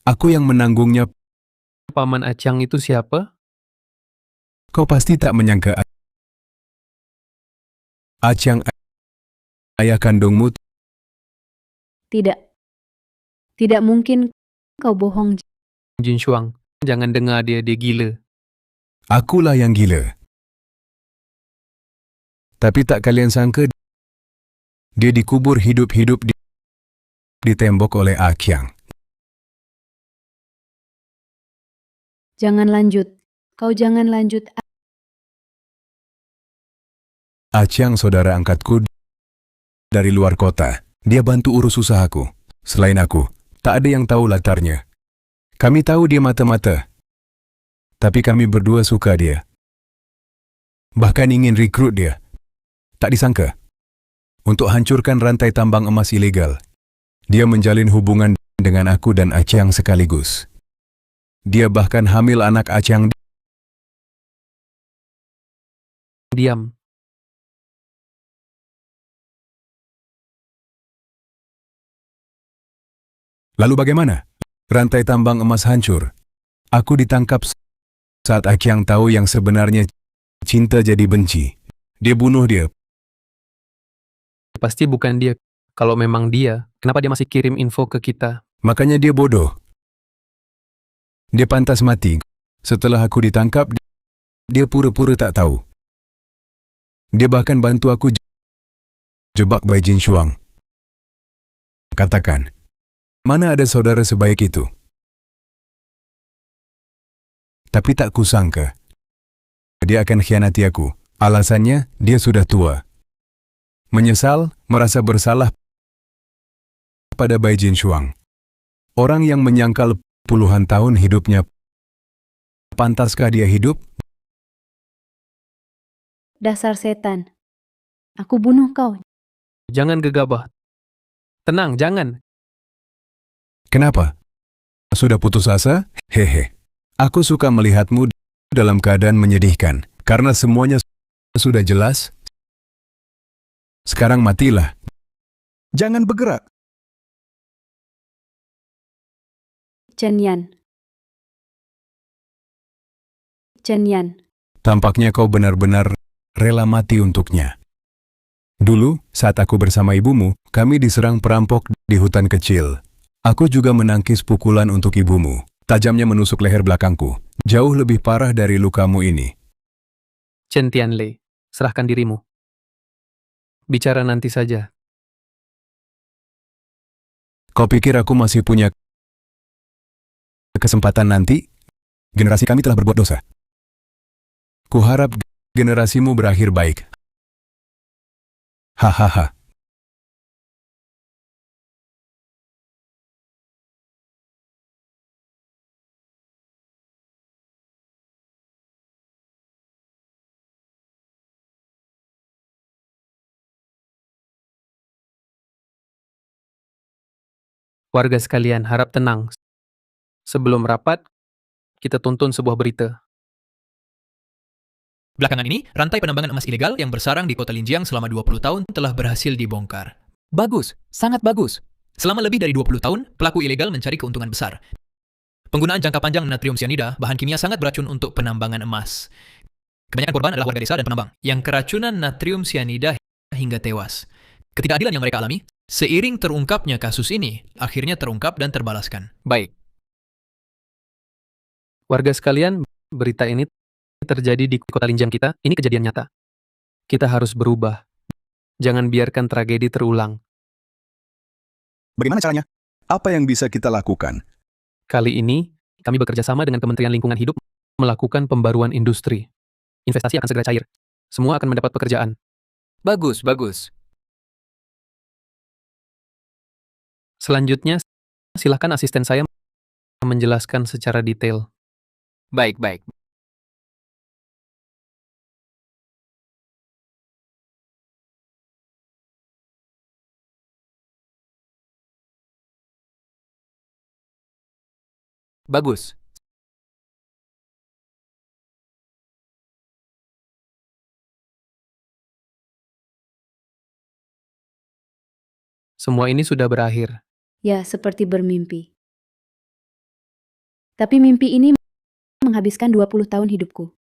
Aku yang menanggungnya. Paman Akyang itu siapa? Kau pasti tak menyangka Achiang ayah kandungmu. Tidak. Tidak mungkin kau bohong. Jinshuang. Jangan dengar dia gila. Akulah yang gila. Tapi tak kalian sangka dia dikubur hidup-hidup di tembok oleh Akyang. Jangan lanjut. Kau jangan lanjut. Achiang saudara angkatku dari luar kota. Dia bantu urus usahaku. Selain aku, tak ada yang tahu latarnya. Kami tahu dia mata-mata. Tapi kami berdua suka dia. Bahkan ingin rekrut dia. Tak disangka. Untuk hancurkan rantai tambang emas ilegal. Dia menjalin hubungan dengan aku dan Achiang sekaligus. Dia bahkan hamil anak Achiang. Diam. Lalu bagaimana? Rantai tambang emas hancur. Aku ditangkap saat Akyang tahu yang sebenarnya cinta jadi benci. Dia bunuh dia. Pasti bukan dia. Kalau memang dia, kenapa dia masih kirim info ke kita? Makanya dia bodoh. Dia pantas mati. Setelah aku ditangkap, dia pura-pura tak tahu. Dia bahkan bantu aku jebak Bai Jinshuang. Katakan, mana ada saudara sebaik itu? Tapi tak kusangka. Dia akan khianati aku. Alasannya, dia sudah tua. Menyesal, merasa bersalah pada Bai Jinshuang. Orang yang menyangkal puluhan tahun hidupnya. Pantaskah dia hidup? Dasar setan. Aku bunuh kau. Jangan gegabah. Tenang, jangan. Kenapa? Sudah putus asa? Hehe. Aku suka melihatmu dalam keadaan menyedihkan. Karena semuanya sudah jelas. Sekarang matilah. Jangan bergerak. Chen Yan. Chen Yan. Tampaknya kau benar-benar rela mati untuknya. Dulu, saat aku bersama ibumu, kami diserang perampok di hutan kecil. Aku juga menangkis pukulan untuk ibumu. Tajamnya menusuk leher belakangku. Jauh lebih parah dari lukamu ini. Chen Tianlei, serahkan dirimu. Bicara nanti saja. Kau pikir aku masih punya kesempatan nanti? Generasi kami telah berbuat dosa. Kuharap generasimu berakhir baik. Hahaha. Warga sekalian, harap tenang. Sebelum rapat, kita tuntun sebuah berita. Belakangan ini, rantai penambangan emas ilegal yang bersarang di kota Linjiang selama 20 tahun telah berhasil dibongkar. Bagus, sangat bagus. Selama lebih dari 20 tahun, pelaku ilegal mencari keuntungan besar. Penggunaan jangka panjang natrium cyanida, bahan kimia sangat beracun untuk penambangan emas. Kebanyakan korban adalah warga desa dan penambang yang keracunan natrium cyanida hingga tewas. Ketidakadilan yang mereka alami, seiring terungkapnya kasus ini, akhirnya terungkap dan terbalaskan. Baik, Warga sekalian, berita ini terjadi di kota Linjiang kita. Ini kejadian nyata. Kita harus berubah. Jangan biarkan tragedi terulang. Bagaimana caranya? Apa yang bisa kita lakukan? Kali ini, kami bekerja sama dengan Kementerian Lingkungan Hidup melakukan pembaruan industri. Investasi akan segera cair. Semua akan mendapat pekerjaan. bagus, bagus. Selanjutnya, silakan asisten saya menjelaskan secara detail. Baik, baik. Bagus. Semua ini sudah berakhir. Ya, seperti bermimpi. Tapi mimpi ini menghabiskan 20 tahun hidupku.